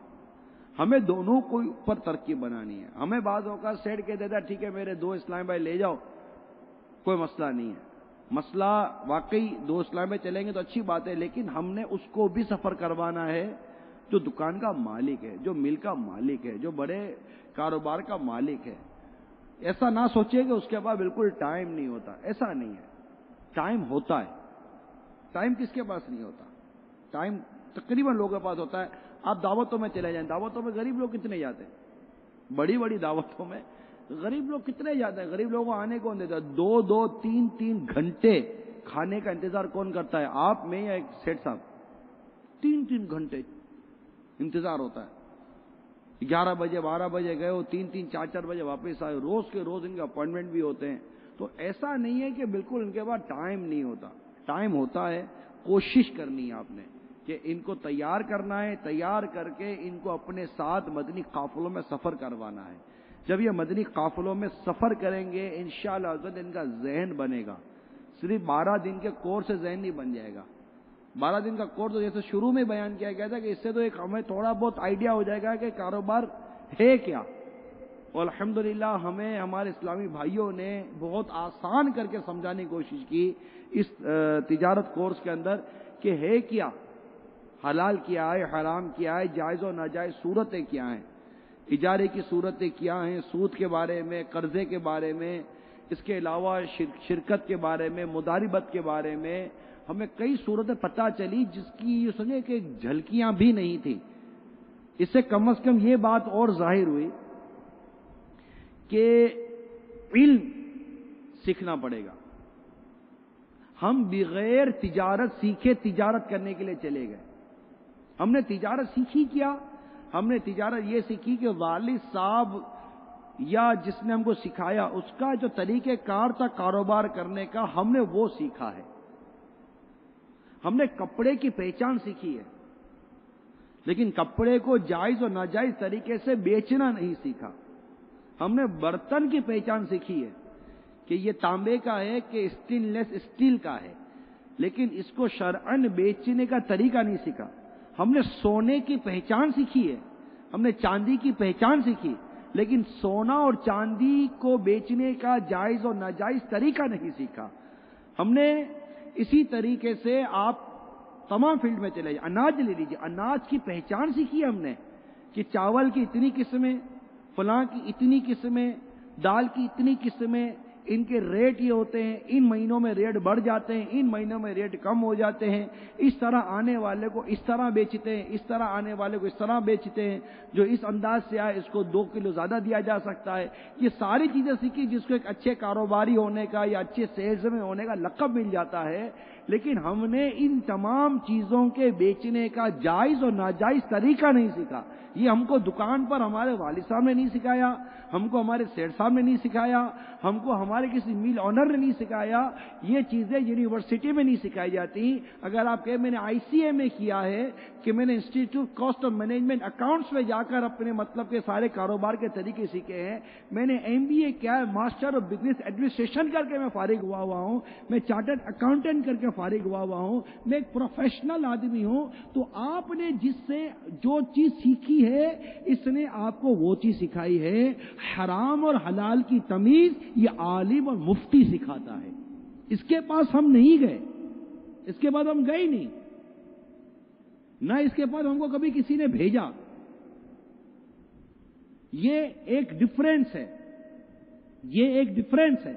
ہمیں دونوں کو اوپر ترقی بنانی ہے۔ ہمیں بعض اوقات سیٹ کے دیتا ٹھیک ہے میرے 2 اسلام بھائی لے جاؤ، کوئی مسئلہ نہیں ہے، مسئلہ واقعی 2 اسلام میں چلیں گے تو اچھی بات ہے، لیکن ہم نے اس کو بھی سفر کروانا ہے جو دکان کا مالک ہے، جو مل کا مالک ہے، جو بڑے کاروبار کا مالک ہے۔ ایسا نہ سوچے کہ اس کے بعد بالکل ٹائم نہیں ہوتا، ایسا نہیں ہے، ٹائم ہوتا ہے۔ ٹائم کس کے پاس نہیں ہوتا؟ ٹائم تقریباً لوگوں کے پاس ہوتا ہے۔ آپ دعوتوں میں چلے جائیں، دعوتوں میں غریب لوگ کتنے جاتے ہیں؟ بڑی بڑی دعوتوں میں غریب لوگ کتنے جاتے ہیں؟ غریب لوگوں کو آنے کون دیتا ہے؟ 2-2 3-3 گھنٹے کھانے کا انتظار کون کرتا ہے؟ آپ میں یا ایک سیٹ صاحب؟ 3-3 گھنٹے انتظار ہوتا ہے۔ 11 بجے 12 بجے گئے ہو، 3-3 4-4 بجے واپس آئے، روز کے روز ان کے اپوائنٹمنٹ بھی ہوتے ہیں۔ تو ایسا نہیں ہے کہ بالکل ان کے بعد ٹائم نہیں ہوتا، ٹائم ہوتا ہے۔ کوشش کرنی ہے آپ نے کہ ان کو تیار کرنا ہے، تیار کر کے ان کو اپنے ساتھ مدنی قافلوں میں سفر کروانا ہے۔ جب یہ مدنی قافلوں میں سفر کریں گے انشاءاللہ عزوجل ان کا ذہن بنے گا۔ صرف 12 دن کے کورس سے ذہن نہیں بن جائے گا۔ 12 دن کا کورس تو جیسے شروع میں بیان کیا گیا تھا کہ اس سے تو ایک ہمیں تھوڑا بہت آئیڈیا ہو جائے گا کہ کاروبار ہے کیا، اور الحمدللہ ہمیں ہمارے اسلامی بھائیوں نے بہت آسان کر کے سمجھانے کی کوشش کی اس تجارت کورس کے اندر کہ ہے کیا، حلال کیا ہے، حرام کیا ہے، جائز و ناجائز صورتیں کیا ہیں، اجارے کی صورتیں کیا ہیں، سود کے بارے میں، قرضے کے بارے میں، اس کے علاوہ شرکت کے بارے میں، مداربت کے بارے میں ہمیں کئی صورتیں پتہ چلی جس کی یہ سمجھے کہ جھلکیاں بھی نہیں تھیں۔ اس سے کم از کم یہ بات اور ظاہر ہوئی کہ علم سیکھنا پڑے گا۔ ہم بغیر تجارت سیکھے تجارت کرنے کے لیے چلے گئے۔ ہم نے تجارت سیکھی کیا؟ ہم نے تجارت یہ سیکھی کہ والد صاحب یا جس نے ہم کو سکھایا اس کا جو طریقہ کار تھا کاروبار کرنے کا ہم نے وہ سیکھا ہے۔ ہم نے کپڑے کی پہچان سیکھی ہے، لیکن کپڑے کو جائز اور ناجائز طریقے سے بیچنا نہیں سیکھا۔ ہم نے برتن کی پہچان سیکھی ہے کہ یہ تانبے کا ہے کہ اسٹین لیس اسٹیل کا ہے، لیکن اس کو شرعن بیچنے کا طریقہ نہیں سیکھا۔ ہم نے سونے کی پہچان سیکھی ہے، ہم نے چاندی کی پہچان سیکھی، لیکن سونا اور چاندی کو بیچنے کا جائز اور ناجائز طریقہ نہیں سیکھا۔ ہم نے اسی طریقے سے آپ تمام فیلڈ میں چلے جائیں، اناج لے لیجیے، اناج کی پہچان سیکھی ہم نے کہ چاول کی اتنی قسمیں، فلاں کی اتنی قسمیں، دال کی اتنی قسمیں، ان کے ریٹ یہ ہوتے ہیں، ان مہینوں میں ریٹ بڑھ جاتے ہیں، ان مہینوں میں ریٹ کم ہو جاتے ہیں، اس طرح آنے والے کو اس طرح بیچتے ہیں، اس طرح آنے والے کو اس طرح بیچتے ہیں، جو اس انداز سے آئے اس کو 2 کلو زیادہ دیا جا سکتا ہے۔ یہ ساری چیزیں سیکھی جس کو ایک اچھے کاروباری ہونے کا یا اچھے سیلز میں ہونے کا لقب مل جاتا ہے، لیکن ہم نے ان تمام چیزوں کے بیچنے کا جائز اور ناجائز طریقہ نہیں سیکھا۔ یہ ہم کو دکان پر ہمارے والد صاحب نے نہیں سکھایا، ہم کو ہمارے سیٹ صاحب نے نہیں سکھایا، ہم کو ہمارے کسی میل آنر نے نہیں سکھایا، یہ چیزیں یونیورسٹی میں نہیں سکھائی جاتی۔ اگر آپ کہیں میں نے ICA میں کیا ہے کہ میں نے institute cost of management accounts میں جا کر اپنے مطلب کے سارے کاروبار کے طریقے سیکھے ہیں، میں نے MBA کیا ہے، ماسٹر آف بزنس ایڈمنسٹریشن کر کے میں فارغ ہوا ہوں، میں چارٹرڈ اکاؤنٹنٹ کر کے فارغ ہوا ہوں، میں ایک پروفیشنل آدمی ہوں، تو آپ نے جس سے جو چیز سیکھی ہے اس نے آپ کو وہ چیز سکھائی ہے۔ حرام اور حلال کی تمیز یہ عالم اور مفتی سکھاتا ہے، اس کے پاس ہم نہیں گئے، اس کے بعد ہم گئے نہیں، نہ اس کے پاس ہم کو کبھی کسی نے بھیجا۔ یہ ایک ڈفرینس ہے، یہ ایک ڈفرینس ہے،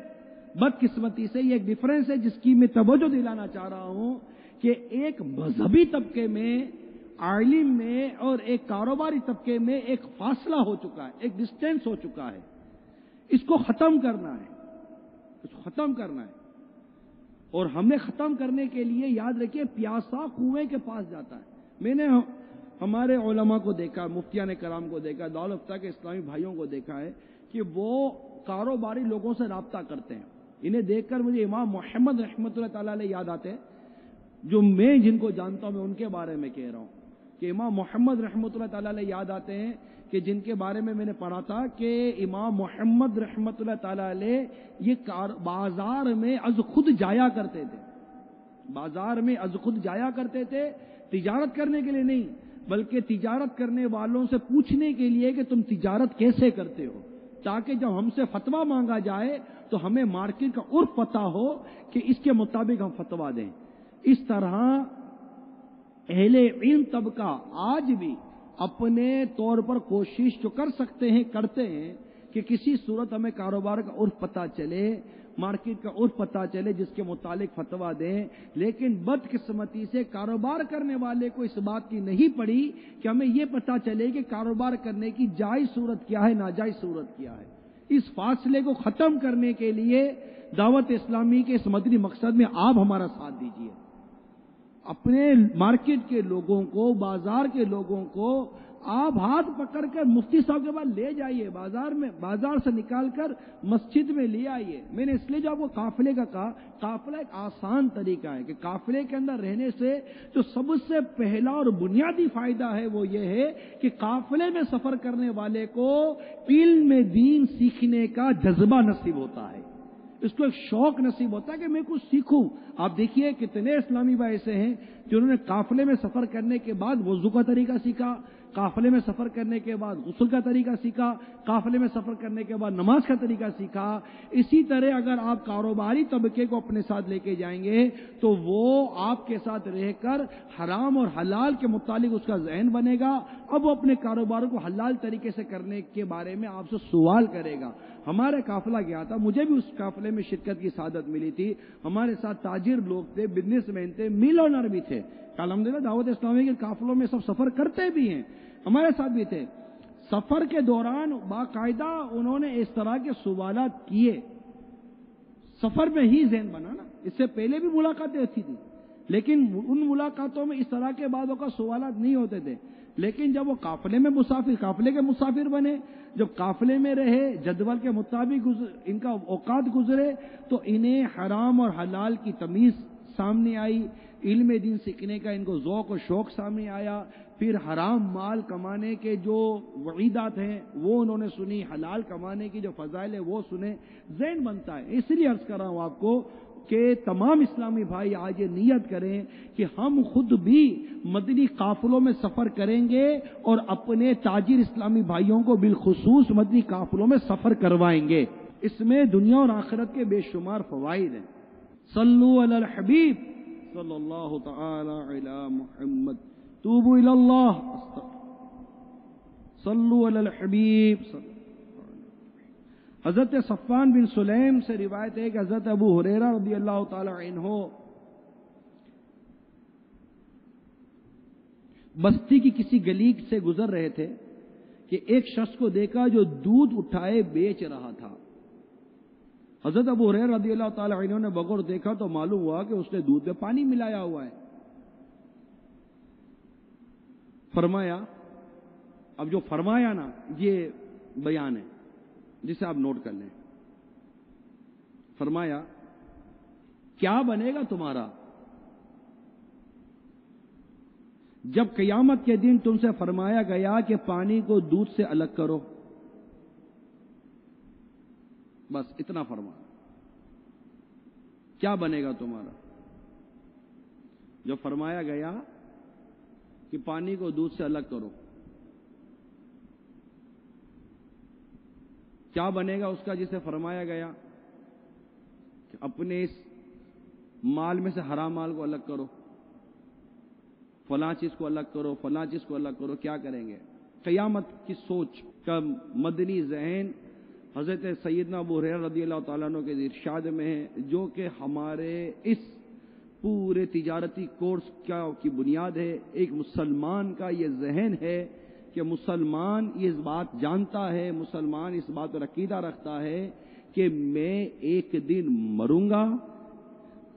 بدقسمتی سے یہ ایک ڈفرینس ہے جس کی میں توجہ دلانا چاہ رہا ہوں کہ ایک مذہبی طبقے میں، عالم میں اور ایک کاروباری طبقے میں ایک فاصلہ ہو چکا ہے، ایک ڈسٹینس ہو چکا ہے، اس کو ختم کرنا ہے، اس کو ختم کرنا ہے۔ اور ہم نے ختم کرنے کے لیے یاد رکھیے پیاسا کنویں کے پاس جاتا ہے۔ میں نے ہمارے علماء کو دیکھا، مفتیان کرام کو دیکھا، دارالفتہ کے اسلامی بھائیوں کو دیکھا ہے کہ وہ کاروباری لوگوں سے رابطہ کرتے ہیں۔ انہیں دیکھ کر مجھے امام محمد رحمۃ اللہ تعالی علیہ یاد آتے ہیں، جو میں جن کو جانتا ہوں میں ان کے بارے میں کہہ رہا ہوں کہ امام محمد رحمۃ اللہ تعالی علیہ یاد آتے ہیں کہ جن کے بارے میں نے پڑھا تھا کہ امام محمد رحمۃ اللہ تعالی علیہ یہ بازار میں از خود جایا کرتے تھے، بازار میں از خود جایا کرتے تھے، تجارت کرنے کے لیے نہیں بلکہ تجارت کرنے والوں سے پوچھنے کے لیے کہ تم تجارت کیسے کرتے ہو، تاکہ جب ہم سے فتویٰ مانگا جائے تو ہمیں مارکیٹ کا عرف پتہ ہو کہ اس کے مطابق ہم فتویٰ دیں۔ اس طرح اہل علم طبقہ آج بھی اپنے طور پر کوشش جو کر سکتے ہیں کرتے ہیں کہ کسی صورت ہمیں کاروبار کا عرف پتہ چلے، مارکیٹ کا عرف پتہ چلے، جس کے متعلق فتویٰ دیں، لیکن بدقسمتی سے کاروبار کرنے والے کو اس بات کی نہیں پڑی کہ ہمیں یہ پتہ چلے کہ کاروبار کرنے کی جائز صورت کیا ہے، ناجائز صورت کیا ہے۔ اس فاصلے کو ختم کرنے کے لیے دعوت اسلامی کے اس مدنی مقصد میں آپ ہمارا ساتھ دیجیے، اپنے مارکیٹ کے لوگوں کو، بازار کے لوگوں کو آپ ہاتھ پکڑ کر مفتی صاحب کے پاس لے جائیے، بازار سے نکال کر مسجد میں لے آئیے۔ میں نے اس لیے جو آپ کو قافلے کا کہا، قافلہ ایک آسان طریقہ ہے کہ قافلے کے اندر رہنے سے جو سب سے پہلا اور بنیادی فائدہ ہے وہ یہ ہے کہ قافلے میں سفر کرنے والے کو علم دین سیکھنے کا جذبہ نصیب ہوتا ہے، اس کو ایک شوق نصیب ہوتا ہے کہ میں کچھ سیکھوں۔ آپ دیکھیے کتنے اسلامی بھائی ایسے ہیں جنہوں نے قافلے میں سفر کرنے کے بعد وضو کا طریقہ سیکھا، قافلے میں سفر کرنے کے بعد غسل کا طریقہ سیکھا، قافلے میں سفر کرنے کے بعد نماز کا طریقہ سیکھا۔ اسی طرح اگر آپ کاروباری طبقے کو اپنے ساتھ لے کے جائیں گے تو وہ آپ کے ساتھ رہ کر حرام اور حلال کے متعلق اس کا ذہن بنے گا، اب وہ اپنے کاروبار کو حلال طریقے سے کرنے کے بارے میں آپ سے سوال کرے گا۔ ہمارے قافلہ گیا تھا، مجھے بھی اس قافلے میں شرکت کی سعادت ملی تھی، ہمارے ساتھ تاجر لوگ تھے، بزنس مین تھے، میل اونر بھی تھے، الحمدللہ دعوت اسلامی کے قافلوں میں سب سفر کرتے بھی ہیں، ہمارے ساتھ بھی تھے۔ سفر کے دوران باقاعدہ انہوں نے اس طرح کے سوالات کیے، سفر میں ہی ذہن بنا نا، اس سے پہلے بھی ملاقاتیں ہوتی تھی لیکن ان ملاقاتوں میں اس طرح کے بعضوں کا سوالات نہیں ہوتے تھے، لیکن جب وہ قافلے کے مسافر بنے، جب قافلے میں رہے، جدول کے مطابق ان کا اوقات گزرے تو انہیں حرام اور حلال کی تمیز سامنے آئی، علم دین سیکھنے کا ان کو ذوق و شوق سامنے آیا، پھر حرام مال کمانے کے جو وعیدات ہیں وہ انہوں نے سنی، حلال کمانے کی جو فضائل ہیں وہ سنے، ذہن بنتا ہے۔ اس لیے عرض کر رہا ہوں آپ کو کہ تمام اسلامی بھائی آج یہ نیت کریں کہ ہم خود بھی مدنی قافلوں میں سفر کریں گے اور اپنے تاجر اسلامی بھائیوں کو بالخصوص مدنی قافلوں میں سفر کروائیں گے، اس میں دنیا اور آخرت کے بے شمار فوائد ہیں۔ صلو علی الحبیب صلی اللہ تعالی علی محمد، توبوا الی اللہ، صلو علی الحبیب، حضرت صفوان بن سلیم سے روایت ہے کہ حضرت ابو ہریرہ رضی اللہ تعالی عنہ بستی کی کسی گلی سے گزر رہے تھے کہ ایک شخص کو دیکھا جو دودھ اٹھائے بیچ رہا تھا۔ حضرت ابو ہریرہ رضی اللہ تعالی عنہ نے بغور دیکھا تو معلوم ہوا کہ اس نے دودھ میں پانی ملایا ہوا ہے۔ فرمایا، اب جو فرمایا نا یہ بیان ہے جسے آپ نوٹ کر لیں۔ فرمایا، کیا بنے گا تمہارا جب قیامت کے دن تم سے فرمایا گیا کہ پانی کو دودھ سے الگ کرو؟ بس اتنا فرمایا، کیا بنے گا تمہارا جب فرمایا گیا کہ پانی کو دودھ سے الگ کرو؟ کیا بنے گا اس کا جسے فرمایا گیا کہ اپنے اس مال میں سے حرام مال کو الگ کرو، فلاں چیز کو الگ کرو، فلاں چیز کو الگ کرو؟ کیا کریں گے؟ قیامت کی سوچ کا مدنی ذہن حضرت سیدنا ابو ہریرہ رضی اللہ تعالیٰ عنہ کے ارشاد میں ہے، جو کہ ہمارے اس پورے تجارتی کورس کی بنیاد ہے۔ ایک مسلمان کا یہ ذہن ہے کہ مسلمان اس بات جانتا ہے، مسلمان اس بات پر عقیدہ رکھتا ہے کہ میں ایک دن مروں گا،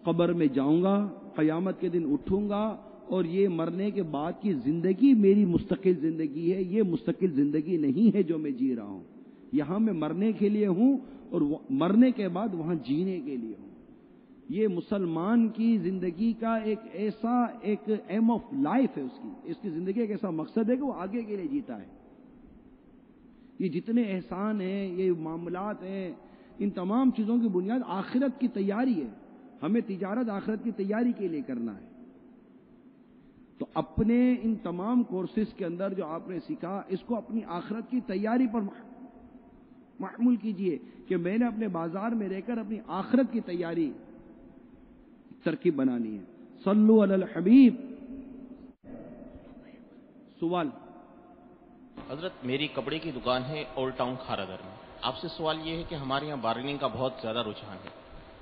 قبر میں جاؤں گا، قیامت کے دن اٹھوں گا، اور یہ مرنے کے بعد کی زندگی میری مستقل زندگی ہے، یہ مستقل زندگی نہیں ہے جو میں جی رہا ہوں۔ یہاں میں مرنے کے لیے ہوں اور مرنے کے بعد وہاں جینے کے لیے ہوں۔ یہ مسلمان کی زندگی کا ایک ایسا ایک ایم آف لائف ہے، اس کی زندگی ایک ایسا مقصد ہے کہ وہ آگے کے لیے جیتا ہے۔ یہ جتنے احسان ہیں، یہ معاملات ہیں، ان تمام چیزوں کی بنیاد آخرت کی تیاری ہے۔ ہمیں تجارت آخرت کی تیاری کے لیے کرنا ہے۔ تو اپنے ان تمام کورسز کے اندر جو آپ نے سیکھا، اس کو اپنی آخرت کی تیاری پر محمول کیجئے کہ میں نے اپنے بازار میں رہ کر اپنی آخرت کی تیاری ترکیب بنانی ہے۔ صلو علی الحبیب۔ سوال۔ حضرت، میری کپڑے کی دکان ہے اولڈ ٹاؤن کھارا در میں۔ آپ سے سوال یہ ہے کہ ہمارے یہاں بارگننگ کا بہت زیادہ رجحان ہے،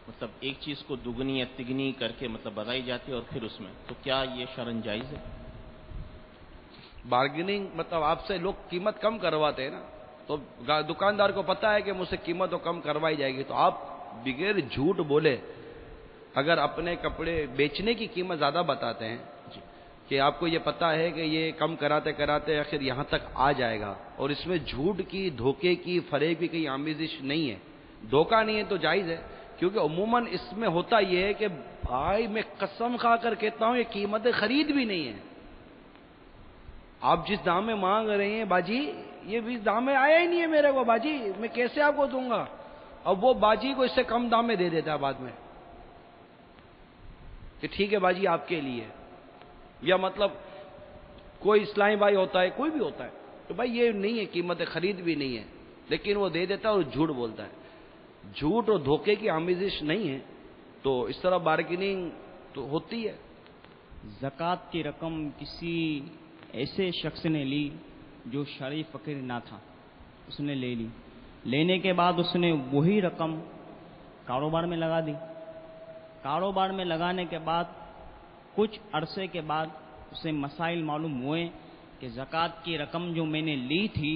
مطلب ایک چیز کو دگنی یا تگنی کر کے مطلب بتائی جاتی ہے اور پھر اس میں، تو کیا یہ شرعاً جائز ہے؟ بارگیننگ مطلب آپ سے لوگ قیمت کم کرواتے ہیں نا، تو دکاندار کو پتا ہے کہ مجھ سے قیمت تو کم کروائی جائے گی، تو آپ بغیر جھوٹ بولے اگر اپنے کپڑے بیچنے کی قیمت زیادہ بتاتے ہیں کہ آپ کو یہ پتا ہے کہ یہ کم کراتے کراتے آخر یہاں تک آ جائے گا، اور اس میں جھوٹ کی، دھوکے کی، فریب کی کوئی آمیزش نہیں ہے، دھوکہ نہیں ہے، تو جائز ہے۔ کیونکہ عموماً اس میں ہوتا یہ ہے کہ بھائی میں قسم کھا کر کہتا ہوں یہ قیمت خرید بھی نہیں ہے، آپ جس دام میں مانگ رہے ہیں باجی یہ بھی دام میں آیا ہی نہیں ہے میرے کو، باجی میں کیسے آپ کو دوں گا؟ اب وہ باجی کو اس سے کم دام میں دے دیتا ہے بعد میں کہ ٹھیک ہے باجی آپ کے لیے، یا مطلب کوئی اسلامی بھائی ہوتا ہے، کوئی بھی ہوتا ہے، تو بھائی یہ نہیں ہے، قیمت خرید بھی نہیں ہے، لیکن وہ دے دیتا ہے اور جھوٹ بولتا ہے۔ جھوٹ اور دھوکے کی آمیزش نہیں ہے، تو اس طرح بارگیننگ تو ہوتی ہے۔ زکوٰۃ کی رقم کسی ایسے شخص نے لی جو شرعی فقیر نہ تھا، اس نے لے لی، لینے کے بعد اس نے وہی رقم کاروبار میں لگا دی، کاروبار میں لگانے کے بعد کچھ عرصے کے بعد اسے مسائل معلوم ہوئے کہ زکوٰۃ کی رقم جو میں نے لی تھی،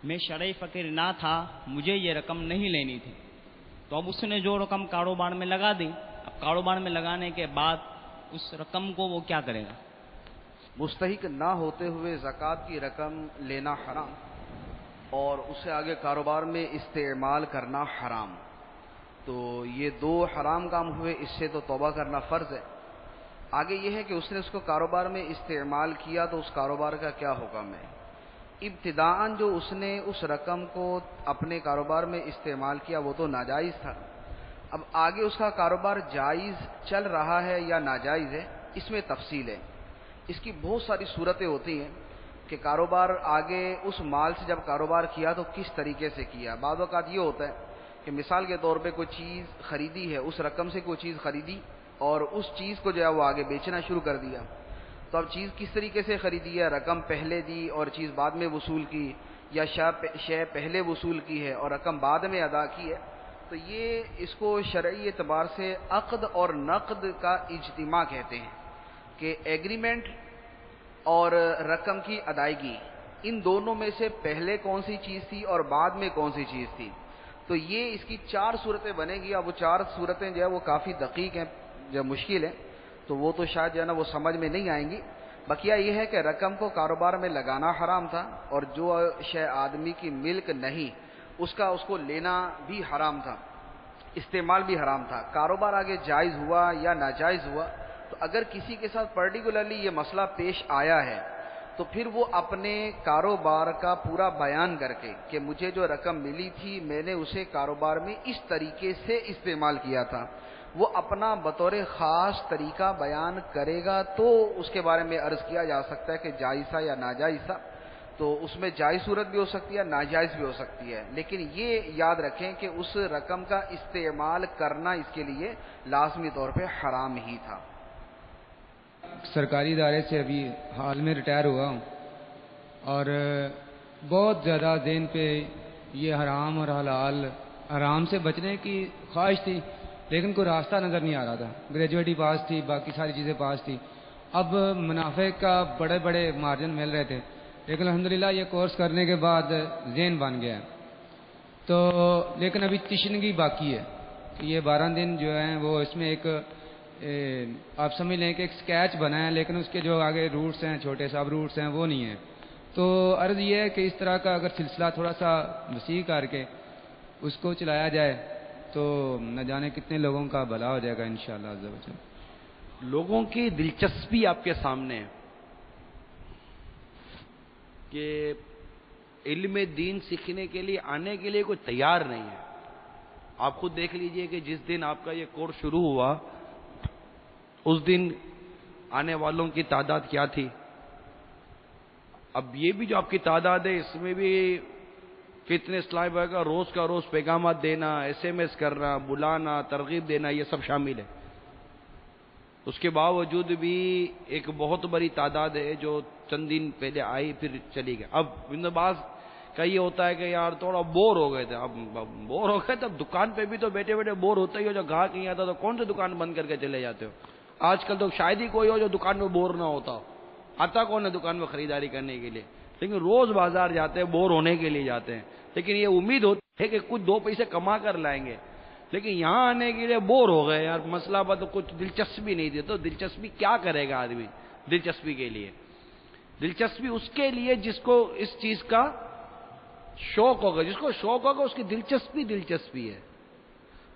میں شرعی فقیر نہ تھا، مجھے یہ رقم نہیں لینی تھی، تو اب اس نے جو رقم کاروبار میں لگا دی، اب کاروبار میں لگانے کے بعد اس رقم کو وہ کیا کرے گا؟ مستحق نہ ہوتے ہوئے زکوٰۃ کی رقم لینا حرام اور اسے آگے کاروبار میں استعمال کرنا حرام، تو یہ دو حرام کام ہوئے، اس سے تو توبہ کرنا فرض ہے۔ آگے یہ ہے کہ اس نے اس کو کاروبار میں استعمال کیا تو اس کاروبار کا کیا حکم ہے؟ ابتداءً جو اس نے اس رقم کو اپنے کاروبار میں استعمال کیا وہ تو ناجائز تھا، اب آگے اس کا کاروبار جائز چل رہا ہے یا ناجائز ہے، اس میں تفصیل ہے۔ اس کی بہت ساری صورتیں ہوتی ہیں کہ کاروبار آگے اس مال سے جب کاروبار کیا تو کس طریقے سے کیا۔ بعض اوقات یہ ہوتا ہے کہ مثال کے طور پہ کوئی چیز خریدی ہے، اس رقم سے کوئی چیز خریدی اور اس چیز کو جو ہے وہ آگے بیچنا شروع کر دیا، تو اب چیز کس طریقے سے خریدی ہے، رقم پہلے دی اور چیز بعد میں وصول کی، یا شے پہلے وصول کی ہے اور رقم بعد میں ادا کی ہے، تو یہ اس کو شرعی اعتبار سے عقد اور نقد کا اجتماع کہتے ہیں کہ ایگریمنٹ اور رقم کی ادائیگی، ان دونوں میں سے پہلے کون سی چیز تھی اور بعد میں کون سی چیز تھی. تو یہ اس کی 4 صورتیں بنے گی. اب وہ 4 صورتیں جو ہے وہ کافی دقیق ہیں، جو مشکل ہیں، تو وہ تو شاید جو ہے نا وہ سمجھ میں نہیں آئیں گی. بقیہ یہ ہے کہ رقم کو کاروبار میں لگانا حرام تھا، اور جو شے آدمی کی ملک نہیں اس کو لینا بھی حرام تھا، استعمال بھی حرام تھا. کاروبار آگے جائز ہوا یا ناجائز ہوا، تو اگر کسی کے ساتھ پرٹیکولرلی یہ مسئلہ پیش آیا ہے تو پھر وہ اپنے کاروبار کا پورا بیان کر کے کہ مجھے جو رقم ملی تھی میں نے اسے کاروبار میں اس طریقے سے استعمال کیا تھا، وہ اپنا بطور خاص طریقہ بیان کرے گا تو اس کے بارے میں عرض کیا جا سکتا ہے کہ جائز تھا یا ناجائز تھا. تو اس میں جائز صورت بھی ہو سکتی ہے، ناجائز بھی ہو سکتی ہے، لیکن یہ یاد رکھیں کہ اس رقم کا استعمال کرنا اس کے لیے لازمی طور پہ حرام ہی تھا. سرکاری ادارے سے ابھی حال میں ریٹائر ہوا ہوں، اور بہت زیادہ ذہن پہ یہ حرام اور حلال، حرام سے بچنے کی خواہش تھی، لیکن کوئی راستہ نظر نہیں آ رہا تھا. گریجویٹی پاس تھی، باقی ساری چیزیں پاس تھی، اب منافع کا بڑے بڑے مارجن مل رہے تھے، لیکن الحمدللہ یہ کورس کرنے کے بعد ذہن بن گیا. تو لیکن ابھی تشنگی باقی ہے. یہ 12 دن جو ہیں وہ اس میں ایک آپ سمجھ لیں کہ ایک سکیچ بنا ہے، لیکن اس کے جو آگے روٹس ہیں، چھوٹے سب روٹس ہیں، وہ نہیں ہیں. تو عرض یہ ہے کہ اس طرح کا اگر سلسلہ تھوڑا سا وسیع کر کے اس کو چلایا جائے تو نہ جانے کتنے لوگوں کا بھلا ہو جائے گا انشاءاللہ عز و جل. لوگوں کی دلچسپی آپ کے سامنے ہے کہ علم دین سیکھنے کے لیے آنے کے لیے کوئی تیار نہیں ہے. آپ خود دیکھ لیجئے کہ جس دن آپ کا یہ کورس شروع ہوا اس دن آنے والوں کی تعداد کیا تھی. اب یہ بھی جو آپ کی تعداد ہے اس میں بھی کتنے اسلامی بھائی کا روز پیغامات دینا، SMS کرنا، بلانا، ترغیب دینا، یہ سب شامل ہے. اس کے باوجود بھی ایک بہت بڑی تعداد ہے جو چند دن پہلے آئی پھر چلی گئی. اب باز کا یہ ہوتا ہے کہ یار تھوڑا بور ہو گئے تھے. اب بور ہو گئے تو دکان پہ بھی تو بیٹھے بیٹھے بور ہوتا ہی ہو. جو گاہک نہیں آتا تو کون سی دکان بند کر کے چلے جاتے ہو؟ آج کل تو شاید ہی کوئی ہو جو دکان میں بور نہ ہوتا ہو. آتا کون ہے دکان میں خریداری کرنے کے لیے؟ لیکن روز بازار جاتے ہیں، بور ہونے کے لیے جاتے ہیں، لیکن یہ امید ہوتی ہے کہ کچھ 2 پیسے کما کر لائیں گے. لیکن یہاں آنے کے لیے بور ہو گئے یار، مسئلہ بات تو کچھ دلچسپی نہیں تھی. تو دلچسپی کیا کرے گا آدمی دلچسپی کے لیے؟ دلچسپی اس کے لیے جس کو اس چیز کا شوق ہوگا. جس کو شوق ہوگا اس کی دلچسپی ہے.